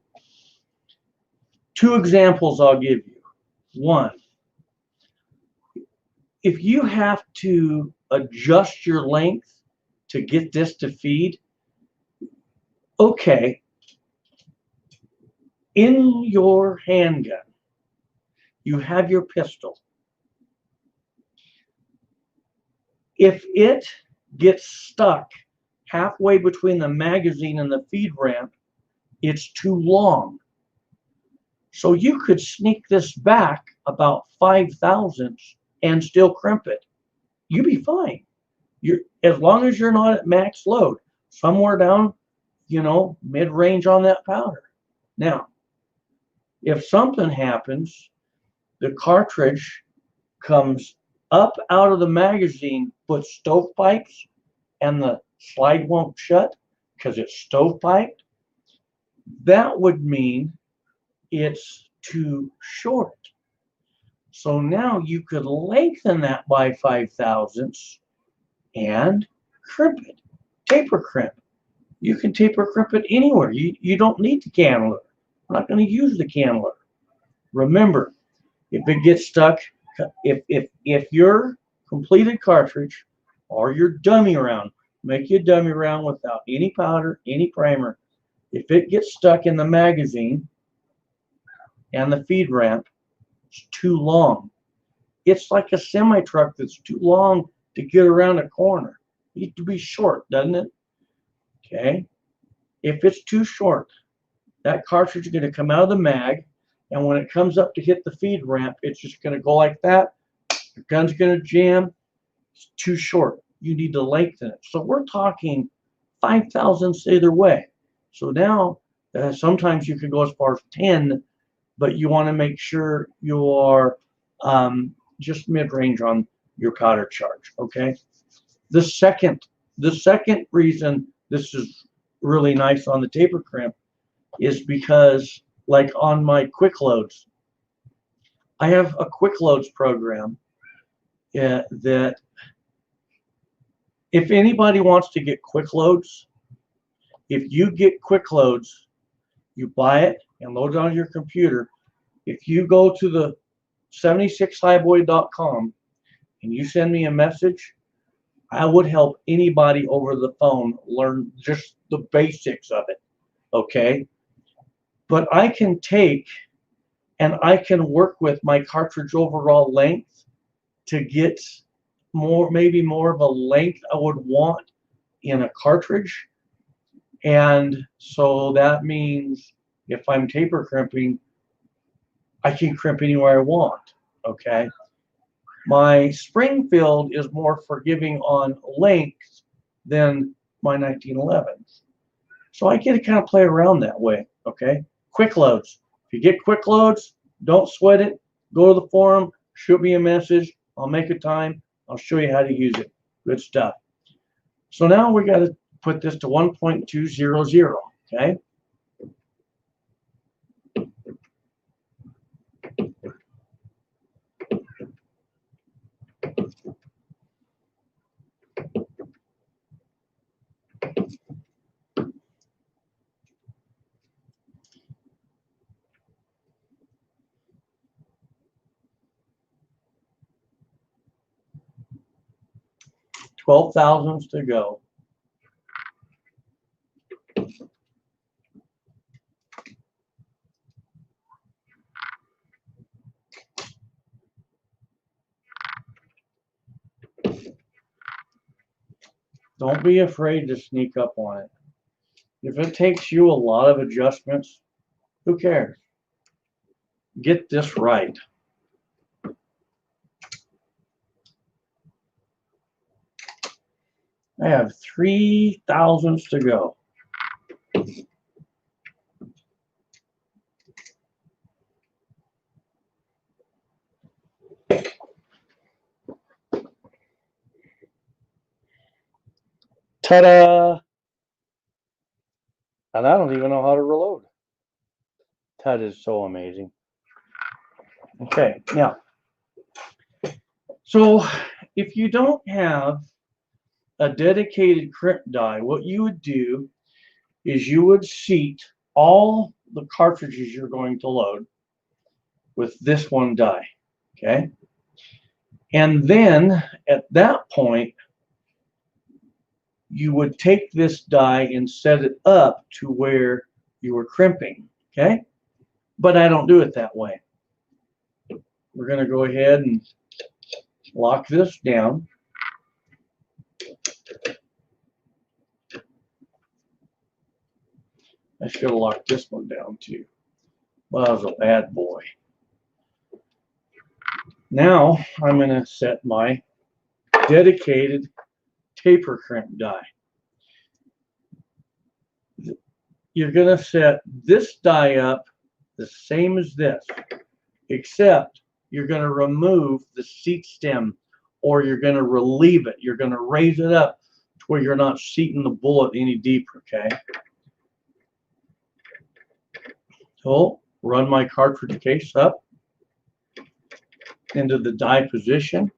Two examples I'll give you. One, if you have to adjust your length to get this to feed, okay, in your handgun, you have your pistol. If it gets stuck halfway between the magazine and the feed ramp, it's too long. So you could sneak this back about 5 thousandths and still crimp it. You'd be fine. As long as you're not at max load, somewhere down, mid-range on that powder. Now, if something happens, the cartridge comes up out of the magazine but stovepipes and the slide won't shut because it's stovepiped, that would mean it's too short. So now you could lengthen that by 5 thousandths and crimp it, taper crimp. You can taper crimp it anywhere. You don't need the cannler. I'm not going to use the cannler. Remember, if it gets stuck, if your completed cartridge or your dummy round, make your dummy round without any powder, any primer. If it gets stuck in the magazine and the feed ramp, it's too long. It's like a semi truck that's too long to get around a corner. It needs to be short, doesn't it? Okay. If it's too short, that cartridge is going to come out of the mag, and when it comes up to hit the feed ramp, it's just going to go like that. The gun's going to jam. It's too short. You need to lengthen it. So we're talking 5 thousandths either way. So now, sometimes you can go as far as 10, but you want to make sure you are just mid-range on your powder charge. Okay. The second reason this is really nice on the taper crimp is because, like on my quick loads, I have a quick loads program that if anybody wants to get quick loads, if you get quick loads, you buy it and load it on your computer. If you go to the 76highboy.com and you send me a message, I would help anybody over the phone learn just the basics of it. Okay. But I can take and I can work with my cartridge overall length to get maybe more of a length I would want in a cartridge. And so that means if I'm taper crimping, I can crimp anywhere I want. Okay. My Springfield is more forgiving on length than my 1911s. So I get to kind of play around that way. Okay. Quick loads. If you get quick loads, don't sweat it. Go to the forum, shoot me a message. I'll make a time. I'll show you how to use it. Good stuff. So now we got to put this to 1.200. Okay. Twelve thousandths to go. Don't be afraid to sneak up on it. If it takes you a lot of adjustments, who cares? Get this right. I have 3 thousandths to go. Ta-da! And I don't even know how to reload. That is so amazing. Okay, now, so if you don't have a dedicated crimp die, what you would do is you would seat all the cartridges you're going to load with this one die, okay? And then at that point, you would take this die and set it up to where you were crimping, okay? But I don't do it that way. We're going to go ahead and lock this down. I should have locked this one down too. Well, that was a bad boy. Now I'm going to set my dedicated taper crimp die. You're going to set this die up the same as this, except you're going to remove the seat stem, or you're going to relieve it. You're going to raise it up to where you're not seating the bullet any deeper, okay? So run my cartridge case up into the die position.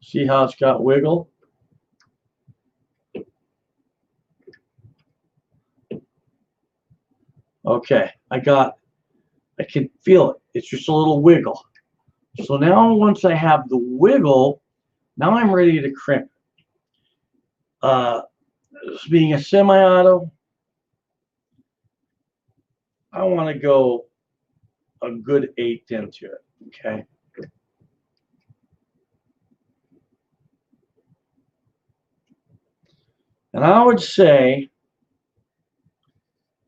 See how it's got wiggle? Okay, I can feel it. It's just a little wiggle. So now once I have the wiggle, now I'm ready to crimp. Being a semi-auto, I want to go a good 1/8 into it, okay? And I would say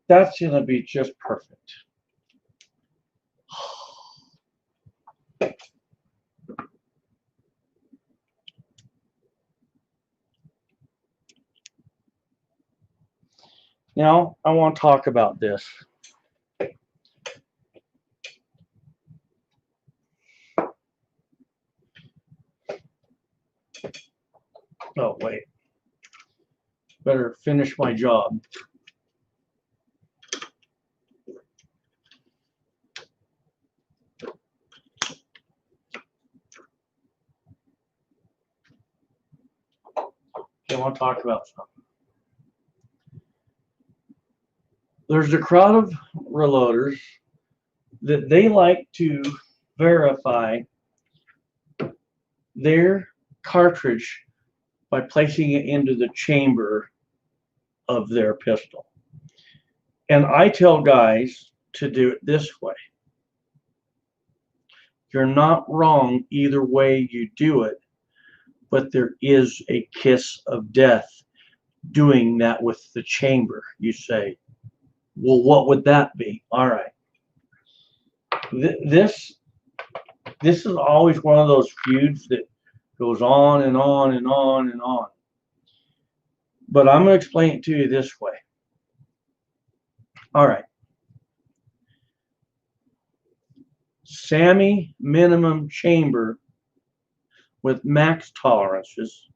that's going to be just perfect. Now, I want to talk about this. Oh, wait. Better finish my job. Okay, I want to talk about something. There's a crowd of reloaders that they like to verify their cartridge by placing it into the chamber of their pistol. And I tell guys to do it this way. You're not wrong either way you do it, but there is a kiss of death doing that with the chamber. You say, well, what would that be? All right. This is always one of those feuds that goes on and on and on and on. But I'm going to explain it to you this way. All right. SAMI minimum chamber with max tolerances.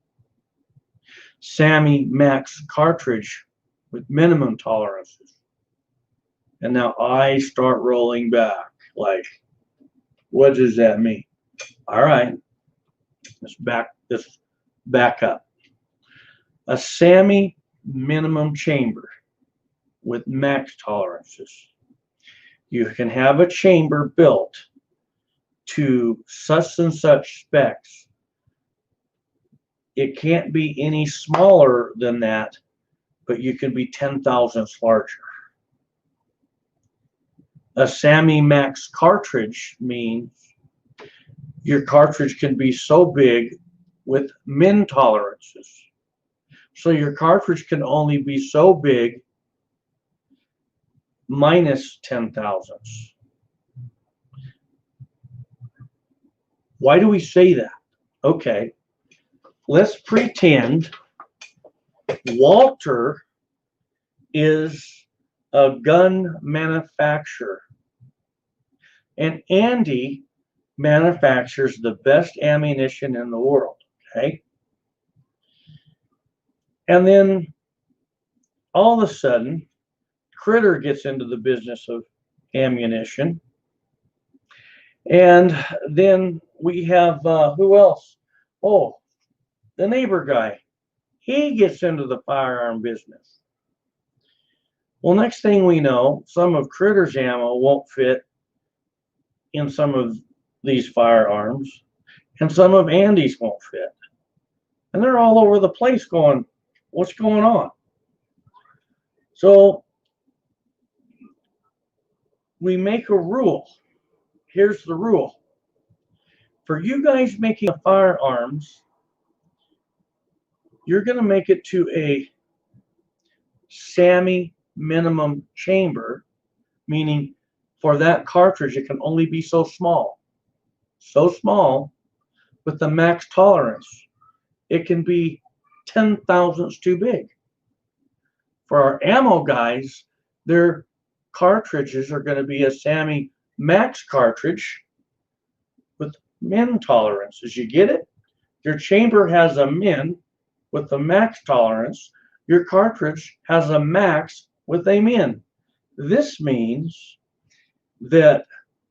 SAMI max cartridge with minimum tolerances. And now I start rolling back. Like, what does that mean? All right. Let's back up. A SAMI minimum chamber with max tolerances. You can have a chamber built to such and such specs. It can't be any smaller than that, but you can be 10 thousandths larger. A SAMI max cartridge means your cartridge can be so big with min tolerances. So your cartridge can only be so big minus 10 thousandths. Why do we say that? Okay, let's pretend Walter is a gun manufacturer, and Andy manufactures the best ammunition in the world, okay? And then all of a sudden, Critter gets into the business of ammunition. And then we have, who else? Oh, the neighbor guy. He gets into the firearm business. Well, next thing we know, some of Critter's ammo won't fit in some of these firearms, and some of Andy's won't fit. And they're all over the place going, what's going on? So we make a rule. Here's the rule. For you guys making firearms, you're going to make it to a SAMI minimum chamber, meaning for that cartridge, it can only be so small, with the max tolerance. It can be 10 thousandths too big. For our ammo guys, their cartridges are going to be a SAMI max cartridge with min tolerances. You get it? Your chamber has a min with the max tolerance. Your cartridge has a max with a min. This means that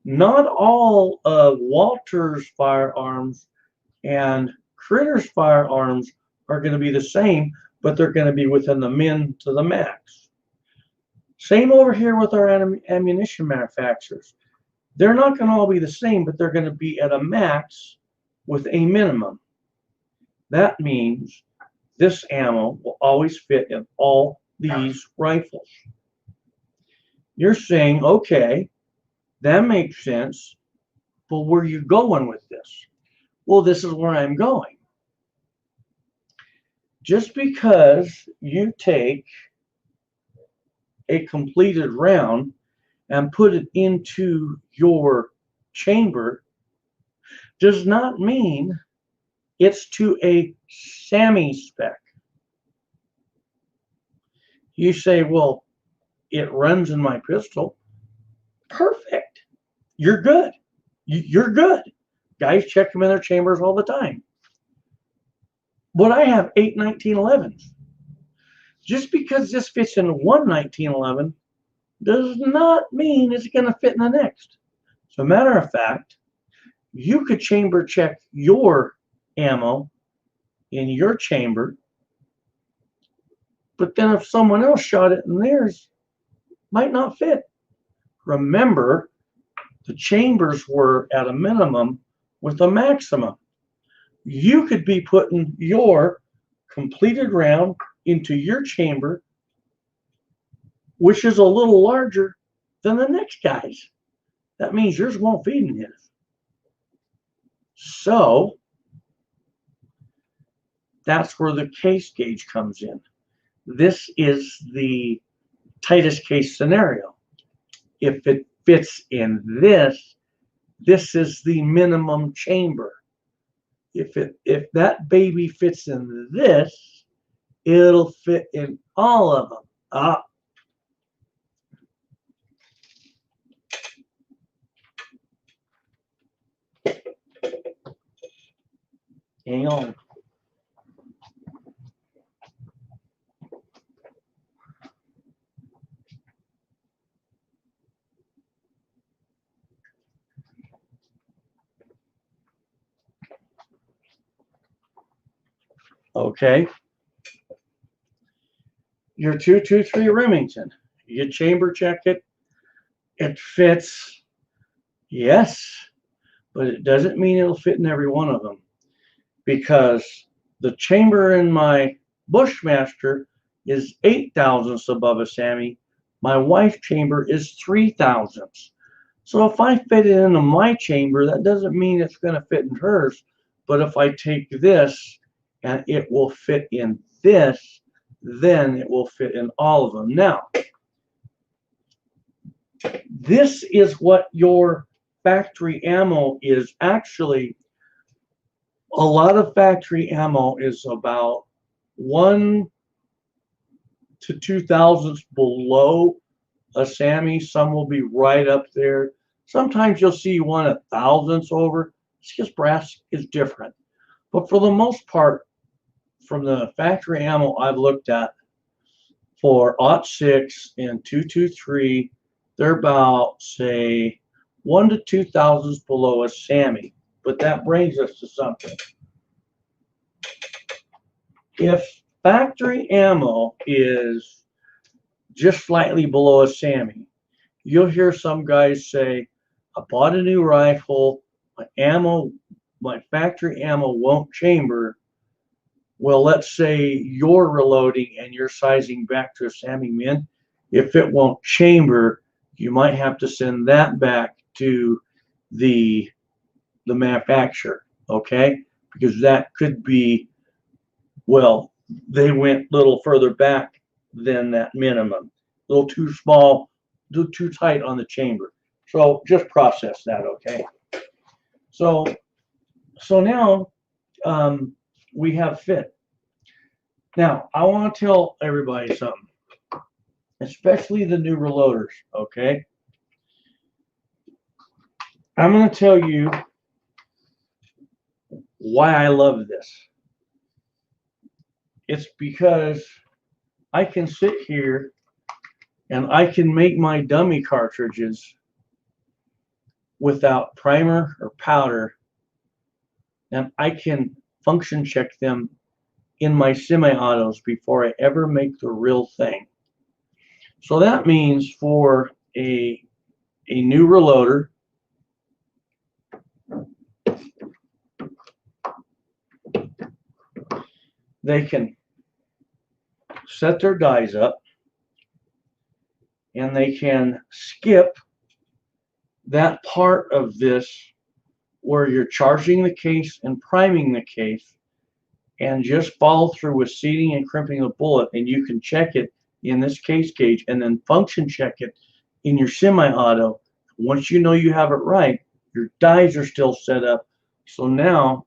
not all of Walter's firearms and Critter's firearms are going to be the same, but they're going to be within the min to the max. Same over here with our ammunition manufacturers. They're not going to all be the same, but they're going to be at a max with a minimum. That means this ammo will always fit in all these rifles. You're saying, okay, that makes sense, but where are you going with this? Well, this is where I'm going. Just because you take a completed round and put it into your chamber does not mean it's to a SAMI spec. You say, well, it runs in my pistol. Perfect. You're good. You're good. Guys check them in their chambers all the time. But I have 8 1911s. Just because this fits in one 1911 does not mean it's going to fit in the next. As a matter of fact, you could chamber check your ammo in your chamber, but then if someone else shot it in theirs, might not fit. Remember, the chambers were at a minimum with a maximum. You could be putting your completed round into your chamber, which is a little larger than the next guy's. That means yours won't fit in his. So that's where the case gauge comes in. This is the tightest case scenario. If it fits in this, this is the minimum chamber. If that baby fits in this, it'll fit in all of them. Hang on. Okay. Your 223 Remington. You chamber check it. It fits. Yes. But it doesn't mean it'll fit in every one of them. Because the chamber in my Bushmaster is 8 thousandths above a SAMI. My wife's chamber is 3 thousandths. So if I fit it into my chamber, that doesn't mean it's going to fit in hers. But if I take this and it will fit in this, then it will fit in all of them. Now, this is what your factory ammo is. Actually, a lot of factory ammo is about 1 to 2 thousandths below a SAMI. Some will be right up there. Sometimes you'll see one a thousandths over. It's just brass is different. But for the most part, from the factory ammo I've looked at for 06 and 223, they're about, say, 1 to 2 thousandths below a SAMI. But that brings us to something. If factory ammo is just slightly below a SAMI, you'll hear some guys say, I bought a new rifle, my factory ammo won't chamber. Well, let's say you're reloading and you're sizing back to a SAMI min. If it won't chamber, you might have to send that back to the manufacturer, okay? Because that could be, well, they went a little further back than that minimum. A little too small, a little too tight on the chamber. So just process that, okay? So now we have fit. Now, I want to tell everybody something, especially the new reloaders, okay? I'm going to tell you why I love this. It's because I can sit here and I can make my dummy cartridges without primer or powder, and I can function check them in my semi-autos before I ever make the real thing. So that means for a new reloader, they can set their dies up and they can skip that part of this where you're charging the case and priming the case, and just follow through with seating and crimping the bullet, and you can check it in this case gauge and then function check it in your semi-auto. Once you know you have it right, your dies are still set up, so now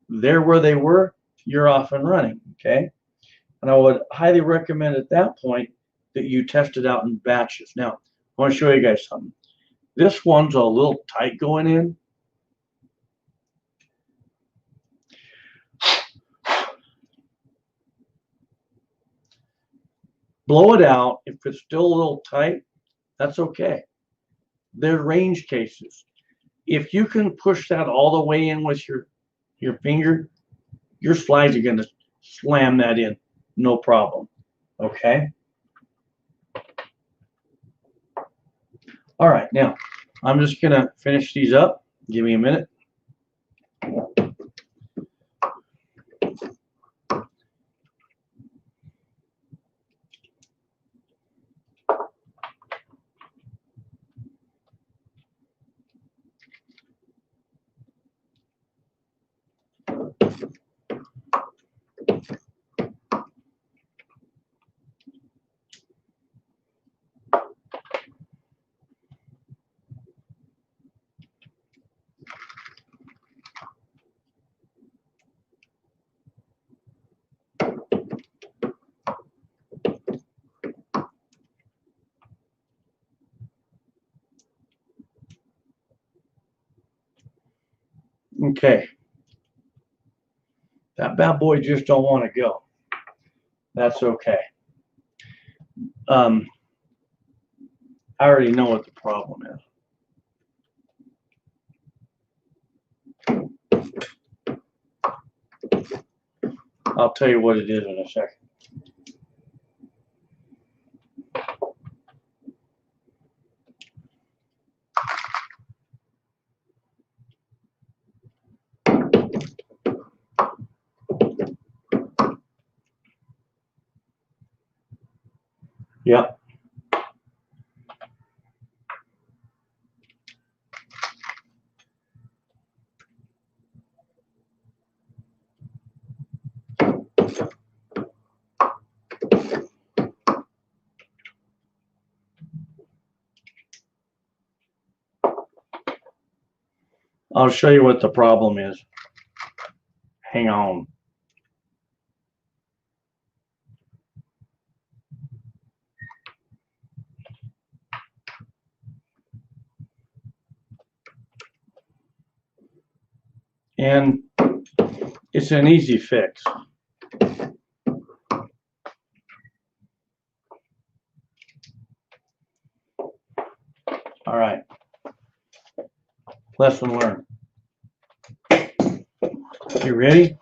they're where they were, you're off and running, okay? And I would highly recommend at that point that you test it out in batches. Now, I want to show you guys something. This one's a little tight going in. Blow it out. If it's still a little tight, that's okay. They're range cases. If you can push that all the way in with your finger, your slides are going to slam that in, no problem. Okay? All right, now I'm just going to finish these up. Give me a minute. Okay. That bad boy just don't want to go. That's okay. I already know what the problem is. I'll tell you what it is in a second. Yep. I'll show you what the problem is. Hang on. And it's an easy fix. All right. Lesson learned. You ready?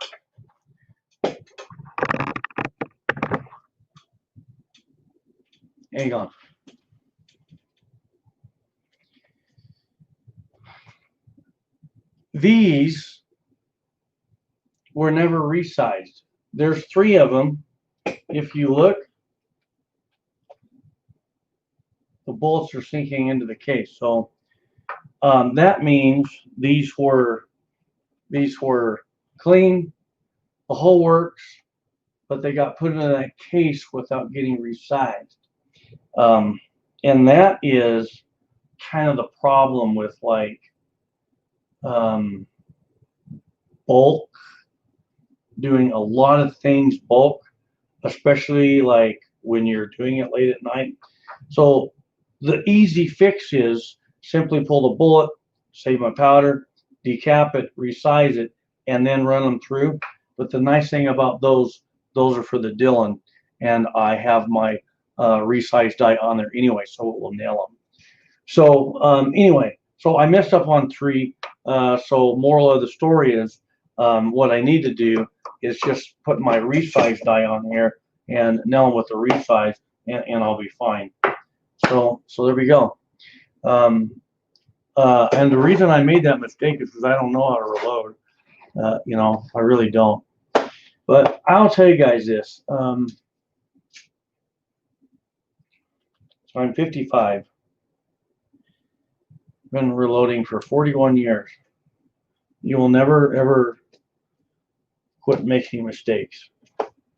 Hang on. These were never resized. There's 3 of them. If you look, the bullets are sinking into the case. So that means these were clean, the whole works, but they got put into that case without getting resized. And that is kind of the problem with like bulk, doing a lot of things bulk, especially like when you're doing it late at night. So the easy fix is simply pull the bullet, save my powder, decap it, resize it, and then run them through. But the nice thing about those are for the Dillon, and I have my resized die on there anyway, so it will nail them. So anyway, so I messed up on 3. So moral of the story is what I need to do is just put my resized die on here and nail them with the resize, and I'll be fine. So there we go. And the reason I made that mistake is because I don't know how to reload. You know, I really don't. But I'll tell you guys this. So I'm 55. Been reloading for 41 years. You will never ever quit making mistakes.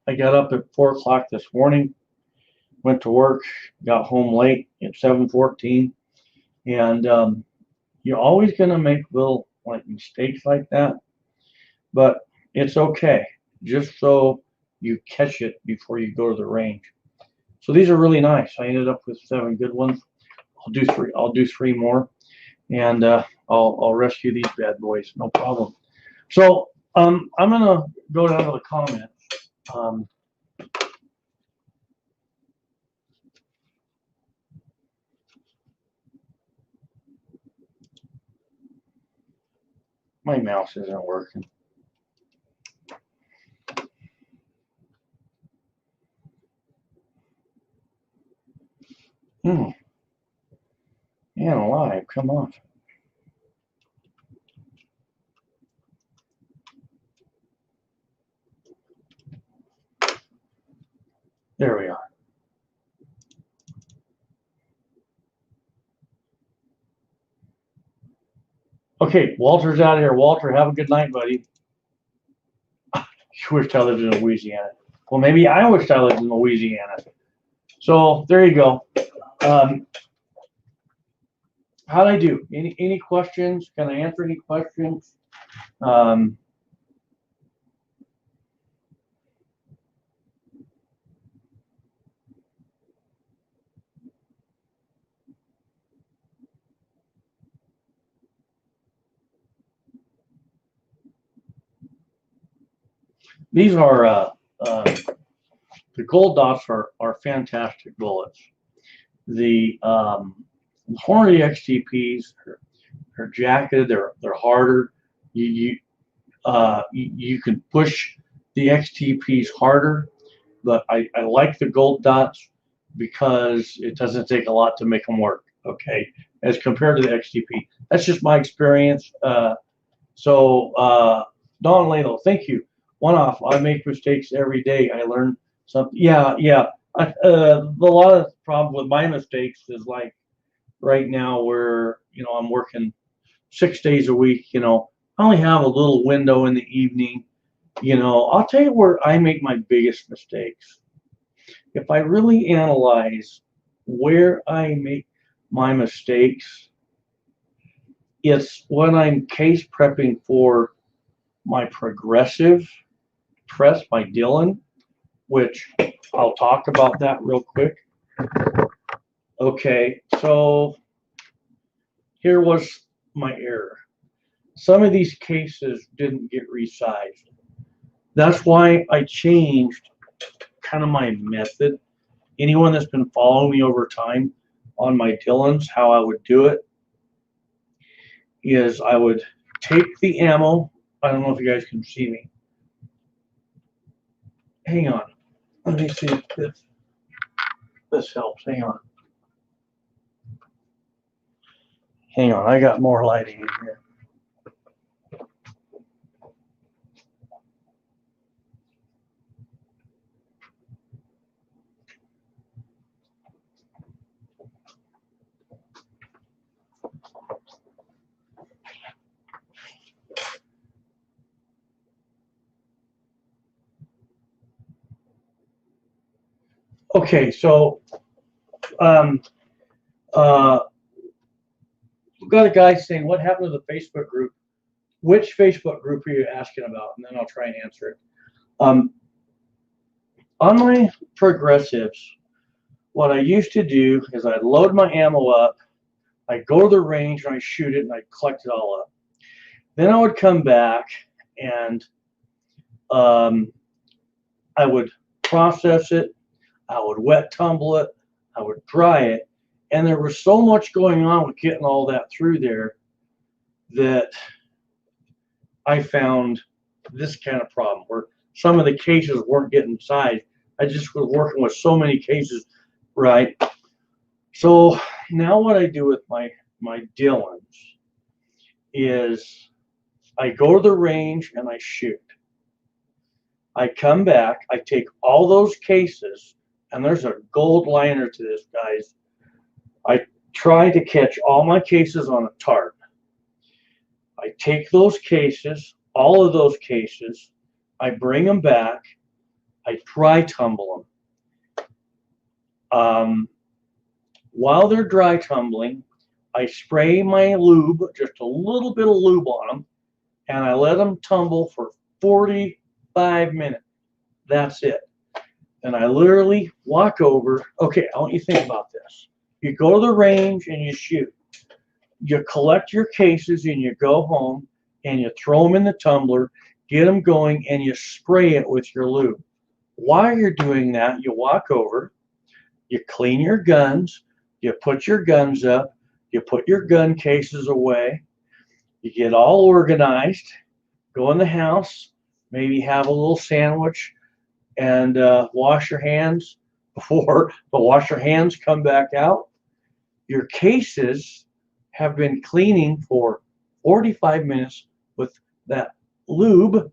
I got up at 4 o'clock this morning, went to work, got home late at 7:14, and you're always gonna make little like mistakes like that, but it's okay, just so you catch it before you go to the range. So these are really nice. I ended up with 7 good ones. I'll do 3 more, and I'll rescue these bad boys, no problem. So I'm gonna go down to the comments. My mouse isn't working. Man, alive, come on. There we are. Okay, Walter's out of here. Walter, have a good night, buddy. You wished I lived in Louisiana. Well, maybe I wished I lived in Louisiana. So there you go. How'd I do? Any questions? Can I answer any questions? These are the gold dots are fantastic bullets. The Hornady XTPs are jacketed. They're harder. You can push the XTPs harder, but I like the gold dots because it doesn't take a lot to make them work. Okay, as compared to the XTP. That's just my experience. So Don Lalo, thank you. One off. I make mistakes every day. I learn something. Yeah. A lot of the problem with my mistakes is like right now where I'm working 6 days a week. I only have a little window in the evening. I'll tell you where I make my biggest mistakes. If I really analyze where I make my mistakes, it's when I'm case prepping for my progressive press, my Dillon, which I'll talk about that real quick. Okay, so here was my error. some of these cases didn't get resized. That's why I changed kind of my method. Anyone that's been following me over time on my Dillons, how I would do it is I would take the ammo. I don't know if you guys can see me. Hang on. Let me see if this helps. Hang on. Hang on. I got more lighting in here. Okay, so we've got a guy saying, what happened to the Facebook group? Which Facebook group are you asking about? And then I'll try and answer it. On my progressives, what I used to do is I'd load my ammo up, I'd go to the range and I'd shoot it and I'd collect it all up. Then I would come back and I would process it, I would wet tumble it, I would dry it, and there was so much going on with getting all that through there that I found this kind of problem where some of the cases weren't getting sized. I just was working with so many cases, right? So now what I do with my Dillons is I go to the range and I shoot. I come back, I take all those cases, and there's a gold liner to this, guys. I try to catch all my cases on a tarp. I take those cases, all of those cases, I bring them back, I dry tumble them. While they're dry tumbling, I spray my lube, just a little bit of lube on them, and I let them tumble for 45 minutes. That's it. And I literally walk over. Okay, I want you to think about this. You go to the range and you shoot. You collect your cases and you go home and you throw them in the tumbler, get them going, and you spray it with your lube. While you're doing that, you walk over, you clean your guns, you put your guns up, you put your gun cases away, you get all organized, go in the house, maybe have a little sandwich, and wash your hands before the wash your hands come back out. Your cases have been cleaning for 45 minutes with that lube,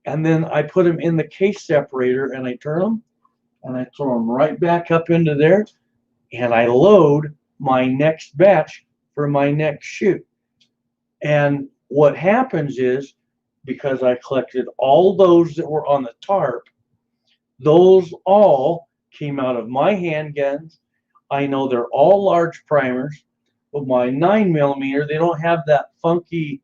and then I put them in the case separator and I turn them and I throw them right back up into there, and I load my next batch for my next shoot. And what happens is, because I collected all those that were on the tarp, those all came out of my handguns. I know they're all large primers. With my 9mm, they don't have that funky,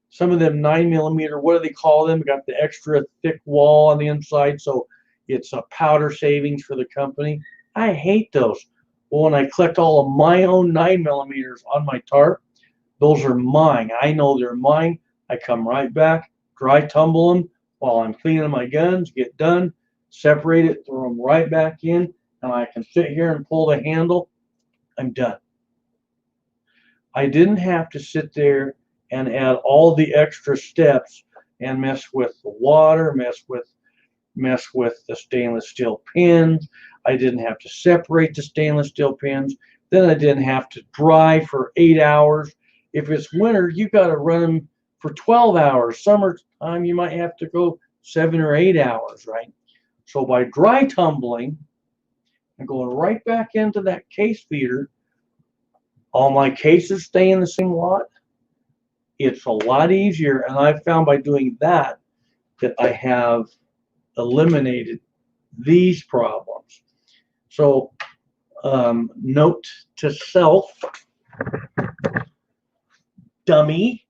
some of them 9mm, what do they call them? Got the extra thick wall on the inside, so it's a powder savings for the company. I hate those. Well, when I collect all of my own 9mm on my tarp, those are mine. I know they're mine. I come right back, dry tumble them while I'm cleaning my guns, get done, separate it, throw them right back in, and I can sit here and pull the handle. I'm done. I didn't have to sit there and add all the extra steps and mess with the water, mess with the stainless steel pins. I didn't have to separate the stainless steel pins. Then I didn't have to dry for 8 hours. If it's winter, you got to run them for 12 hours. Summertime, you might have to go 7 or 8 hours, right? So by dry tumbling and going right back into that case feeder, all my cases stay in the same lot. It's a lot easier, and I've found by doing that I have eliminated these problems. So note to self, dummy,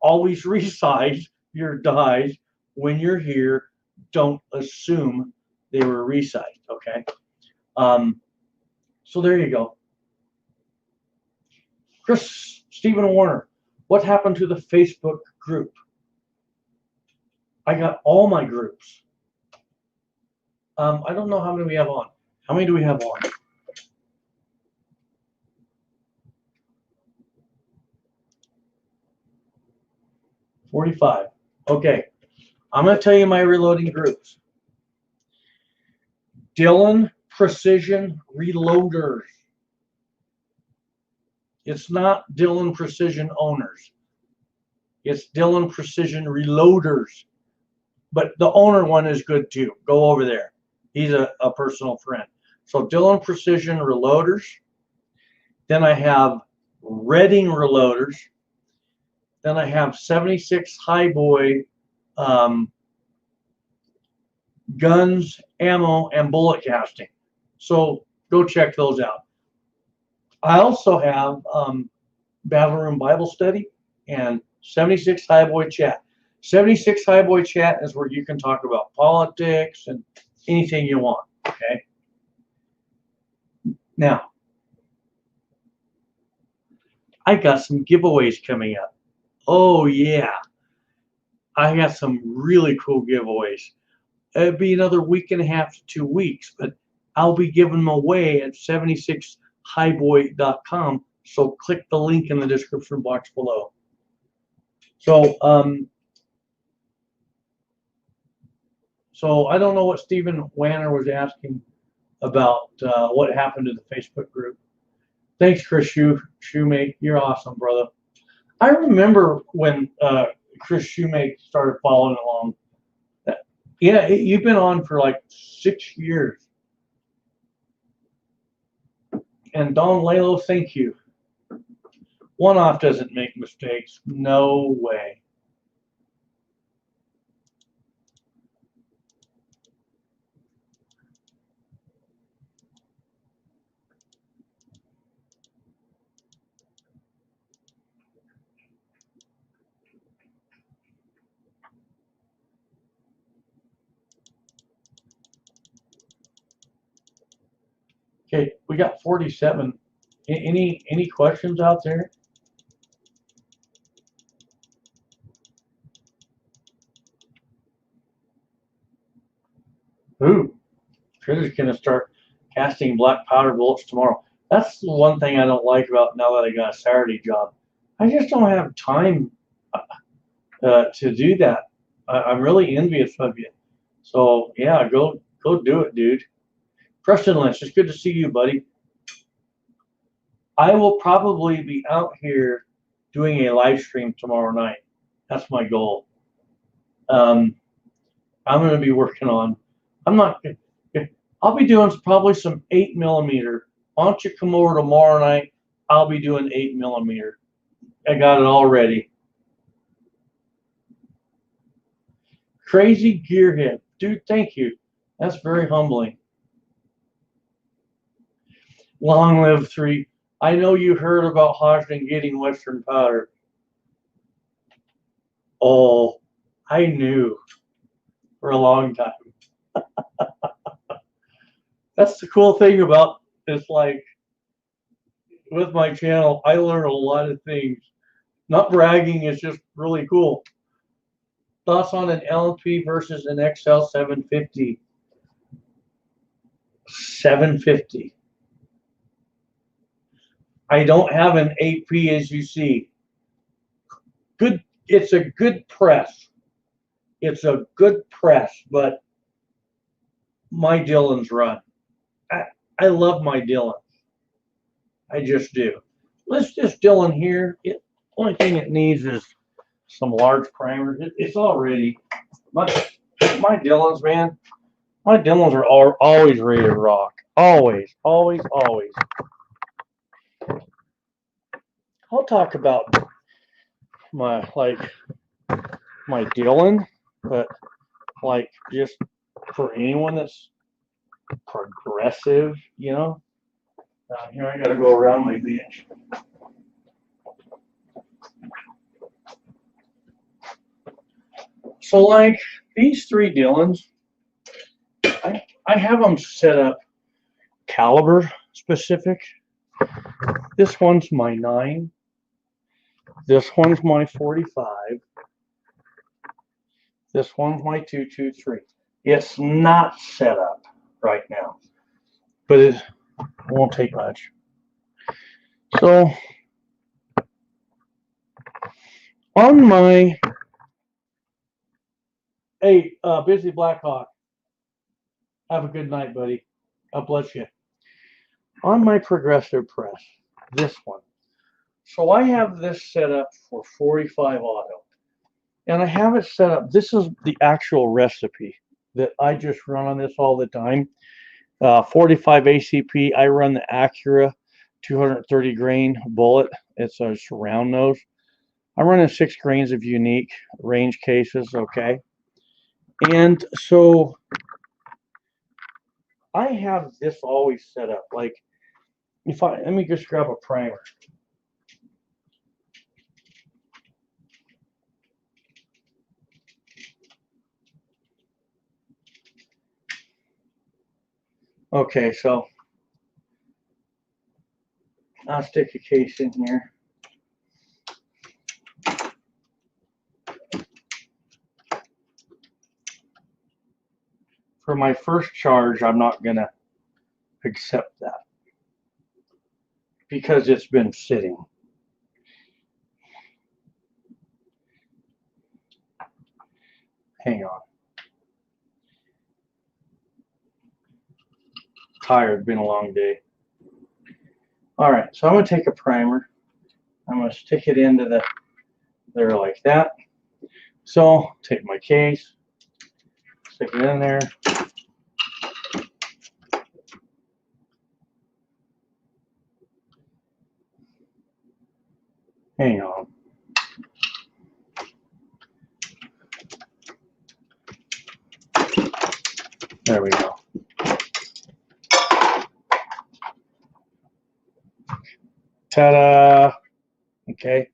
always resize your dies when you're here. Don't assume they were resized, okay? So there you go. Stephen Warner, What happened to the Facebook group? I got all my groups. I don't know how many we have on. How many do we have on? $45. Okay. I'm going to tell you my reloading groups. Dillon Precision Reloaders. It's not Dillon Precision Owners. It's Dillon Precision Reloaders. But the owner one is good too. Go over there. He's a personal friend. So Dillon Precision Reloaders. Then I have Redding Reloaders. Then I have 76 Highboy guns, ammo, and bullet casting. So go check those out. I also have Battle Room Bible Study and 76 Highboy Chat. 76 Highboy Chat is where you can talk about politics and anything you want, okay? Now, I got some giveaways coming up. Oh, yeah. I got some really cool giveaways. It'd be another week and a half to 2 weeks, but I'll be giving them away at 76highboy.com. So click the link in the description box below. So, I don't know what Stephen Wanner was asking about what happened to the Facebook group. Thanks, Chris Shoemake. You're awesome, brother. I remember when Chris Shoemake started following along. Yeah, you've been on for like 6 years. And Don Lalo, thank you. One-off doesn't make mistakes. No way. Okay, we got 47. Any questions out there? Ooh, Critter's gonna start casting black powder bullets tomorrow. That's the one thing I don't like about now that I got a Saturday job. I just don't have time to do that. I'm really envious of you. So yeah, go do it, dude. Preston Lynch, it's good to see you, buddy. I will probably be out here doing a live stream tomorrow night. That's my goal. I'm going to be working on. I'll be doing probably some 8mm. Why don't you come over tomorrow night? I'll be doing 8mm. I got it all ready. Crazy Gearhead. Dude, thank you. That's very humbling. Long live 3. I know you heard about Hodgson getting Western powder. Oh, I knew for a long time. That's the cool thing about this, like, with my channel, I learn a lot of things. Not bragging, it's just really cool. Thoughts on an LP versus an XL 750? 750. I don't have an AP, as you see. Good. It's a good press. It's a good press, but my Dillons run. I love my Dillons. I just do. Let's just Dillon here. The only thing it needs is some large primers. It's already my Dillons, man. My Dillons are always ready to rock. Always, always, always. I'll talk about my Dillon, but like just for anyone that's progressive, you know. Here I gotta go around my bench. So like these 3 Dillons, I have them set up caliber specific. This one's my 9. This one's my 45. This one's my 223. It's not set up right now, but it won't take much. So on my, hey, Busy Blackhawk, have a good night, buddy. God bless you. On my progressive press, this one. So I have this set up for 45 auto. And I have it set up. This is the actual recipe that I just run on this all the time. 45 ACP. I run the Acura 230 grain bullet. It's a round nose. I'm running 6 grains of unique range cases. Okay. And so I have this always set up. Like, let me just grab a primer. Okay, so I'll stick a case in here. For my first charge, I'm not going to accept that because it's been sitting. Hang on. Tired, been a long day. All right, so I'm going to take a primer. I'm going to stick it into there like that. So take my case, stick it in there. Hang on. There we go. Ta-da! Okay.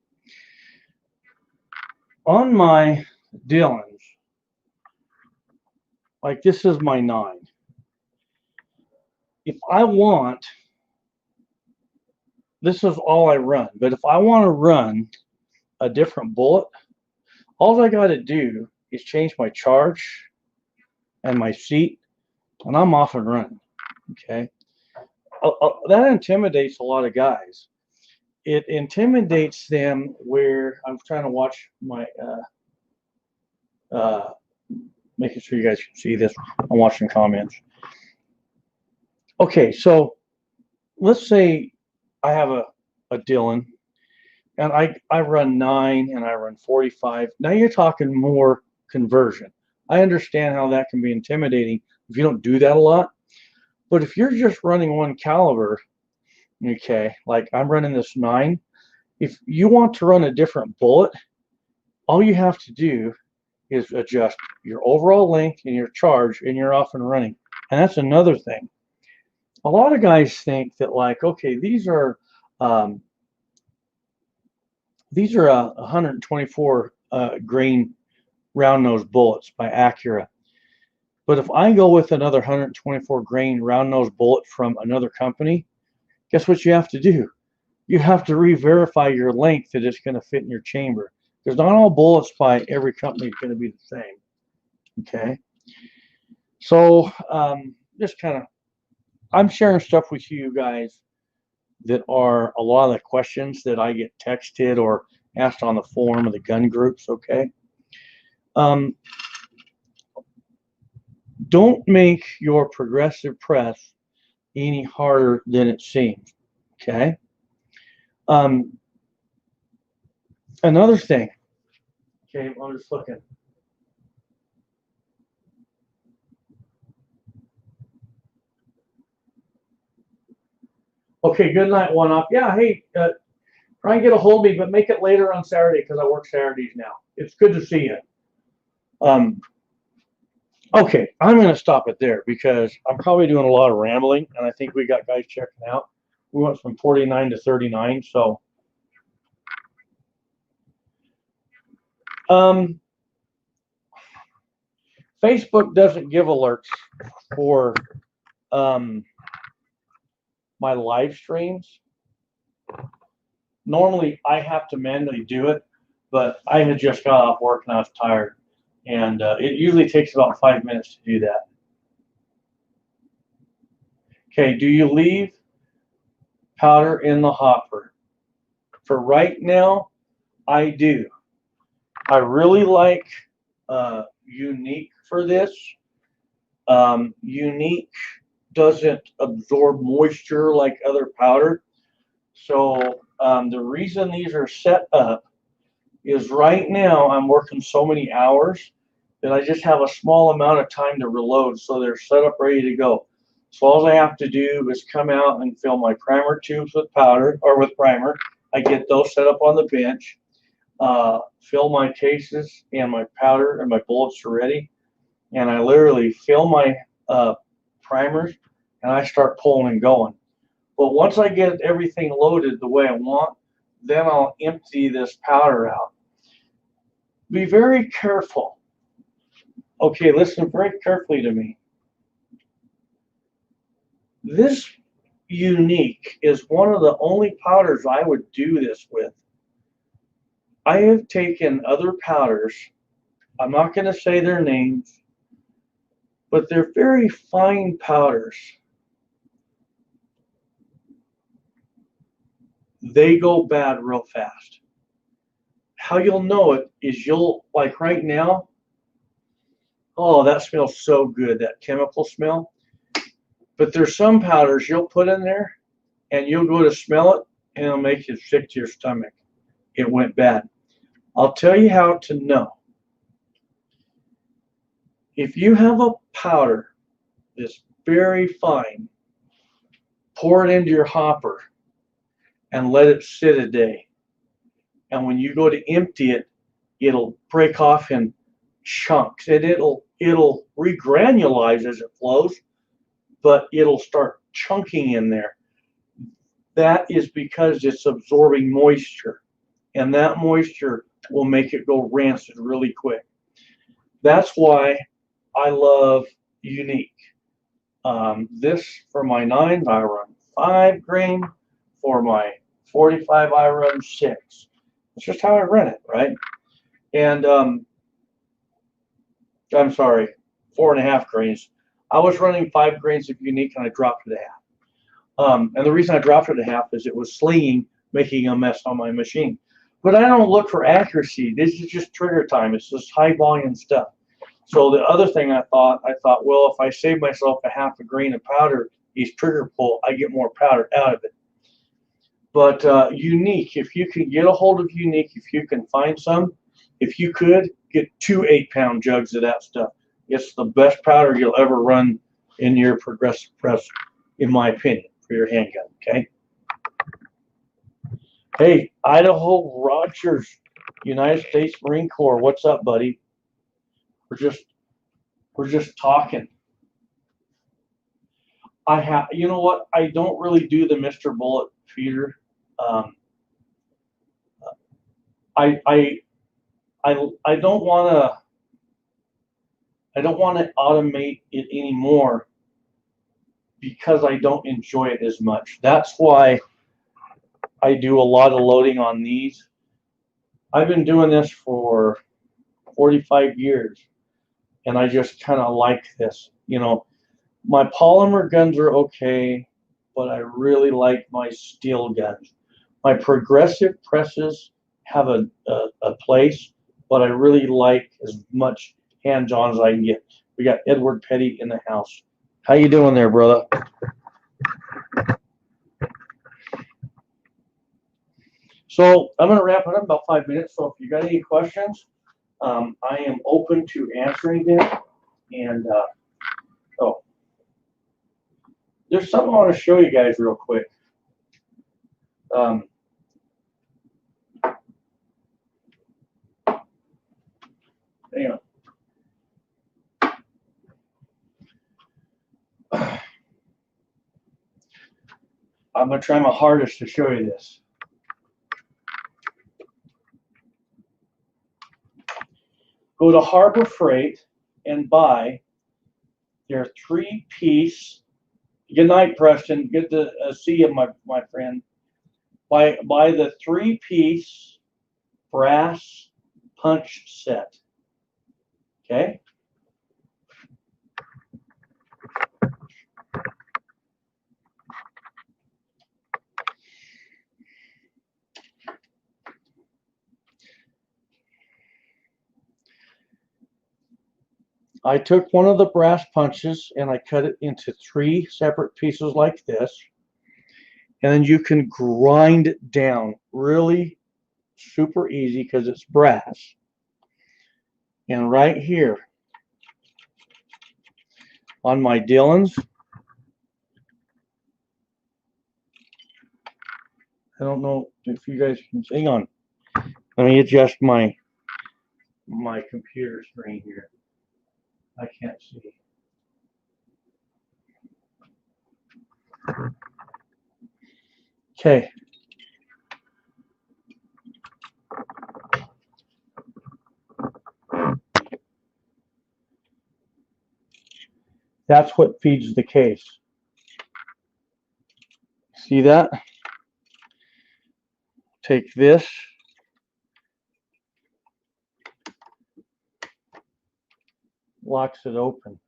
On my Dillons, like this is my 9. If I want, this is all I run. But if I want to run a different bullet, all I got to do is change my charge and my seat, and I'm off and running. Okay. That intimidates a lot of guys. It intimidates them where I'm trying to watch my, making sure you guys can see this. I'm watching comments. Okay, so let's say I have a Dillon, and I run 9 and I run 45. Now you're talking more conversion. I understand how that can be intimidating if you don't do that a lot. But if you're just running one caliber, okay, like I'm running this 9, if you want to run a different bullet, all you have to do is adjust your overall length and your charge, and you're off and running. And that's another thing. A lot of guys think that, like, okay, these are 124 grain round nose bullets by Acura. But if I go with another 124 grain round nose bullet from another company, guess what you have to do? You have to re-verify your length that it's going to fit in your chamber. Because not all bullets by every company is going to be the same. Okay. So just kind of, I'm sharing stuff with you guys that are a lot of the questions that I get texted or asked on the forum of the gun groups. Okay. Don't make your progressive press any harder than it seems. Okay. Another thing. Okay, I'm just looking. Okay, good night, one up. Yeah, hey, try and get a hold of me, but make it later on Saturday because I work Saturdays now. It's good to see you. Okay, I'm going to stop it there because I'm probably doing a lot of rambling, and I think we got guys checking out. We went from 49 to 39, so. Facebook doesn't give alerts for my live streams. normally I have to manually do it, but I had just got off work and I was tired. And it usually takes about 5 minutes to do that. Okay, do you leave powder in the hopper? For right now, I do. I really like Unique for this. Unique doesn't absorb moisture like other powder. So the reason these are set up is right now I'm working so many hours that I just have a small amount of time to reload, so they're set up ready to go. So all I have to do is come out and fill my primer tubes with powder or with primer. I get those set up on the bench, fill my cases and my powder and my bullets are ready, and I literally fill my primers and I start pulling and going. But once I get everything loaded the way I want, then I'll empty this powder out. Be very careful. Okay, listen very carefully to me. This Unique is one of the only powders I would do this with. I have taken other powders, I'm not going to say their names, but they're very fine powders. They go bad real fast. How you'll know it is you'll, like right now, oh, that smells so good, that chemical smell. But there's some powders you'll put in there and you'll go to smell it and it'll make you sick to your stomach. It went bad. I'll tell you how to know. If you have a powder that's very fine, pour it into your hopper and let it sit a day. And when you go to empty it, it'll break off in chunks and it'll regranulize as it flows, but it'll start chunking in there. That is because it's absorbing moisture, and that moisture will make it go rancid really quick. That's why I love Unique. This for my 9s I run 5 grain. For my 45 I run 6. It's just how I run it, right? And I'm sorry, 4.5 grains. I was running 5 grains of Unique and I dropped it a half. And the reason I dropped it a half is it was slinging, making a mess on my machine. But I don't look for accuracy. This is just trigger time. It's just high volume stuff. So the other thing I thought, well, if I save myself a half a grain of powder each trigger pull, I get more powder out of it. But Unique, if you can get a hold of Unique, if you can find some, if you could, get 2 8-pound jugs of that stuff. It's the best powder you'll ever run in your progressive press, in my opinion, for your handgun, okay? Hey, Idaho Rogers, United States Marine Corps, what's up, buddy? We're just talking. You know what? I don't really do the Mr. Bullet feeder. I don't want to automate it anymore because I don't enjoy it as much. That's why I do a lot of loading on these. I've been doing this for 45 years and I just kind of like this. You know, my polymer guns are okay, but I really like my steel guns. My progressive presses have a place, but I really like as much hands-on as I can get. We got Edward Petty in the house. How you doing there, brother? So I'm going to wrap it up about 5 minutes. So if you got any questions, I am open to answering them. And oh, there's something I want to show you guys real quick. Hang on. I'm going to try my hardest to show you this. Go to Harbor Freight and buy their 3-piece. Good night, Preston. Good to see you, my friend. by the 3-piece brass punch set. Okay. I took one of the brass punches and I cut it into 3 separate pieces like this. And then you can grind it down really super easy because it's brass. And right here on my Dillons, I don't know if you guys can, hang on. Let me adjust my computer screen here. I can't see. Okay. That's what feeds the case. See that? Take this. Locks it open.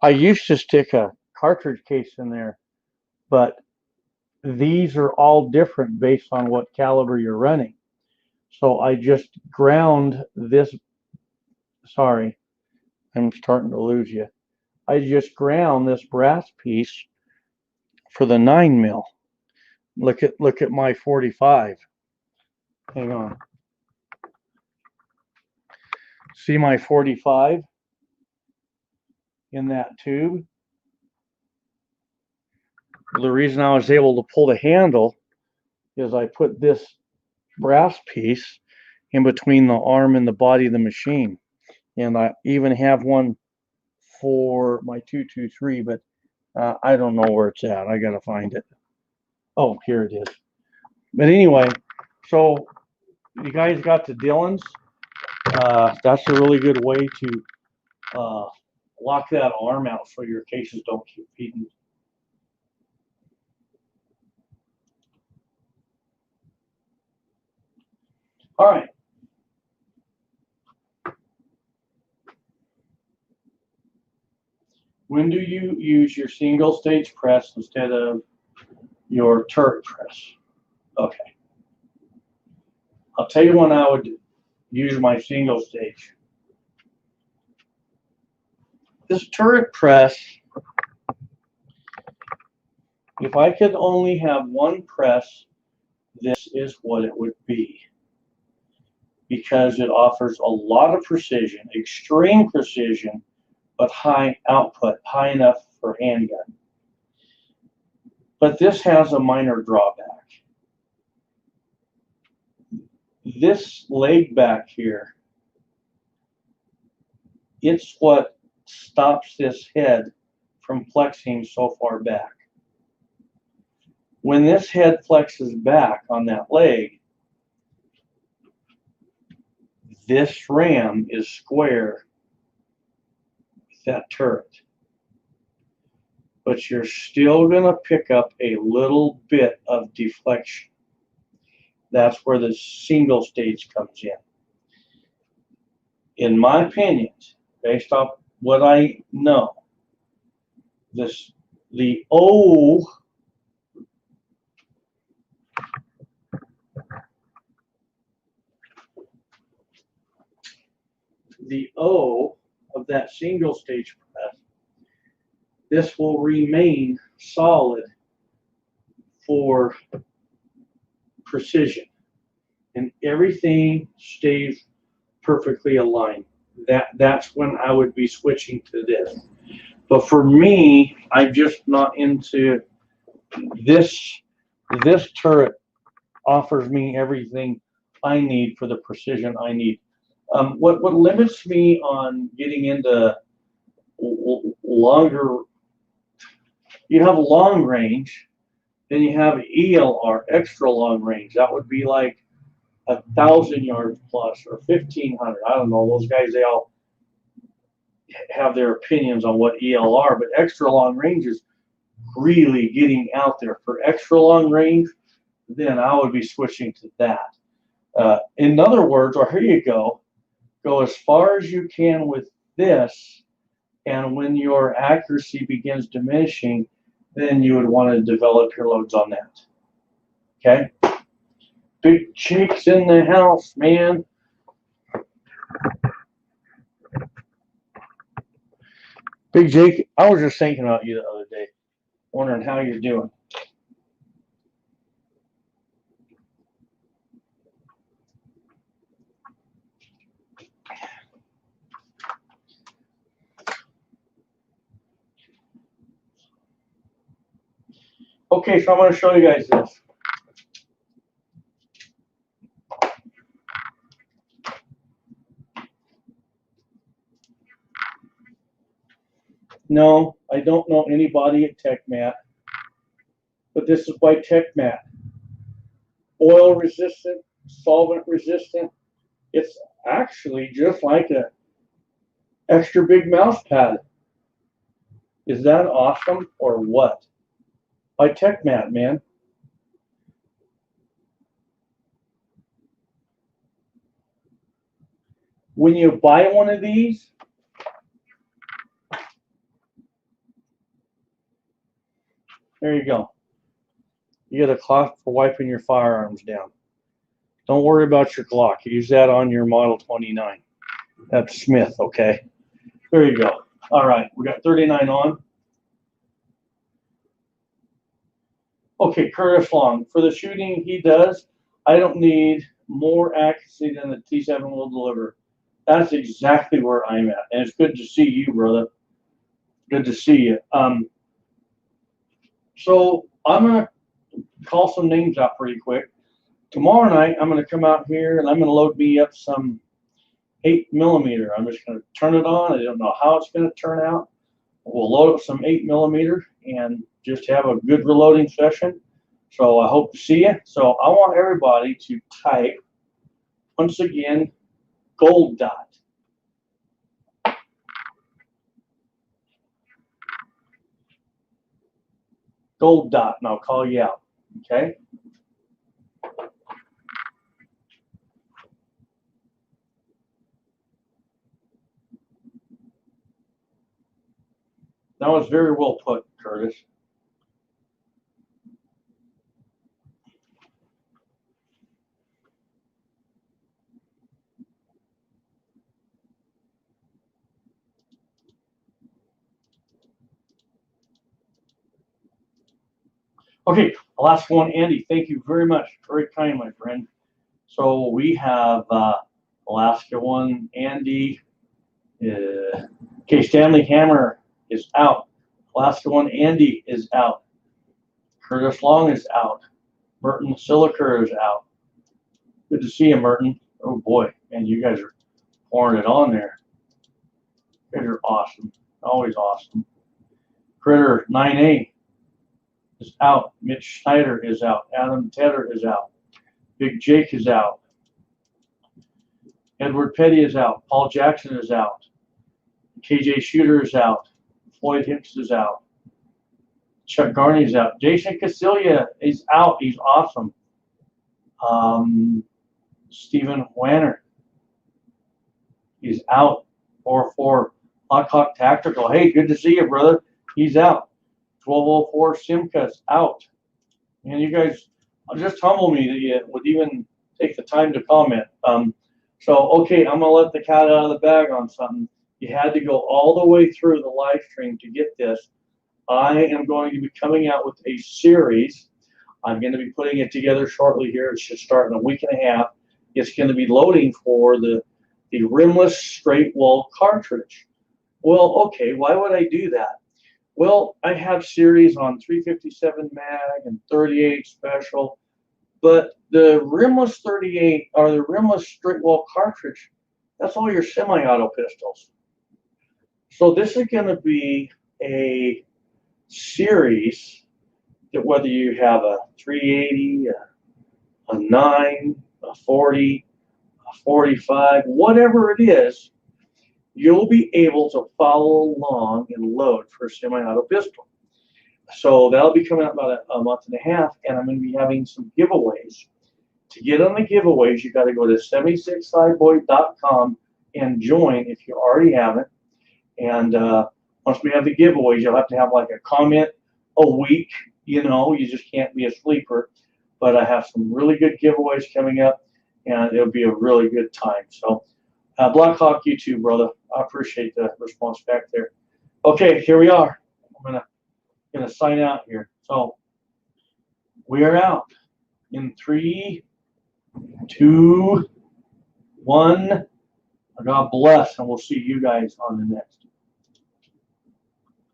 I used to stick a cartridge case in there, but these are all different based on what caliber you're running. So I just ground this. Sorry, I'm starting to lose you. I just ground this brass piece for the 9mm. Look at my 45. Hang on. See my 45 in that tube? The reason I was able to pull the handle is I put this brass piece in between the arm and the body of the machine. And I even have one for my 223, but I don't know where it's at. I gotta find it. Oh, here it is. But anyway, so you guys got the Dillons. That's a really good way to lock that arm out so your cases don't keep feeding. All right. When do you use your single stage press instead of your turret press? Okay. I'll tell you when I would use my single stage. This turret press, if I could only have one press, this is what it would be. Because it offers a lot of precision, extreme precision, but high output, high enough for handgun. But this has a minor drawback. This leg back here, it's what stops this head from flexing so far back. When this head flexes back on that leg, this ram is square with that turret. But you're still going to pick up a little bit of deflection. That's where the single stage comes in. In my opinion, based off what I know, the O of that single stage press, this will remain solid for precision, and everything stays perfectly aligned. That's when I would be switching to this. But for me, I'm just not into this. This turret offers me everything I need for the precision I need. What limits me on getting into longer, you have long range, then you have ELR, extra long range. That would be like 1,000 yards plus or 1,500. I don't know. Those guys, they all have their opinions on what ELR, but extra long range is really getting out there. For extra long range, then I would be switching to that. In other words, or here you go as far as you can with this, and when your accuracy begins diminishing, then you would want to develop your loads on that. Okay? Big Jake's in the house, man. Big Jake, I was just thinking about you the other day, wondering how you're doing. Okay, so I'm going to show you guys this. No, I don't know anybody at TechMat, but this is by TechMat. Oil resistant, solvent resistant. It's actually just like a extra big mouse pad. Is that awesome or what? By TechMat, man. When you buy one of these, there you go. You get a cloth for wiping your firearms down. Don't worry about your Glock. Use that on your Model 29. That's Smith, okay? There you go. All right, we got 39 on. Okay, Curtis Long. For the shooting he does, I don't need more accuracy than the T7 will deliver. That's exactly where I'm at. And it's good to see you, brother. Good to see you. So I'm going to call some names out pretty quick. Tomorrow night, I'm going to come out here and I'm going to load me up some 8mm. I'm just going to turn it on. I don't know how it's going to turn out. We'll load up some 8mm and just have a good reloading session. So I hope to see you. So I want everybody to type, once again, gold dot. Gold dot, and I'll call you out. Okay? That was very well put, Curtis. Okay, last one, Andy. Thank you very much. Very kind, my friend. So we have Alaska one, Andy. Okay, Stanley Hammer is out. Alaska one, Andy is out. Curtis Long is out. Merton Siliker is out. Good to see you, Merton. Oh boy, man, you guys are pouring it on there. You guys are awesome. Always awesome. Critter 9A is out. Mitch Schneider is out. Adam Tedder is out. Big Jake is out. Edward Petty is out. Paul Jackson is out. KJ Shooter is out. Floyd Hicks is out. Chuck Garney is out. Jason Casilia is out. He's awesome. Stephen Wanner, he's out. 4-4 Hawk Hawk Tactical. Hey, good to see you, brother. He's out. 1204 Simca's out. And you guys just humble me that you would even take the time to comment. So, okay, I'm going to let the cat out of the bag on something. You had to go all the way through the live stream to get this. I am going to be coming out with a series. I'm going to be putting it together shortly here. It should start in a week and a half. It's going to be loading for the rimless straight wall cartridge. Well, okay, why would I do that? Well, I have series on 357 mag and 38 special, but the rimless 38 or the rimless straight wall cartridge, that's all your semi-auto pistols. So this is going to be a series that whether you have a 380, a 9, a 40, a 45, whatever it is, you'll be able to follow along and load for a semi-auto pistol. So that'll be coming up about a month and a half, and I'm going to be having some giveaways. To get on the giveaways, you got to go to 76highboy.com and join if you already haven't. And once we have the giveaways, you'll have to have like a comment a week. You know, you just can't be a sleeper. But I have some really good giveaways coming up, and it'll be a really good time. So, Blackhawk, you too, brother. I appreciate the response back there. Okay, here we are. I'm gonna sign out here. So we are out in 3, 2, 1. God bless, and we'll see you guys on the next.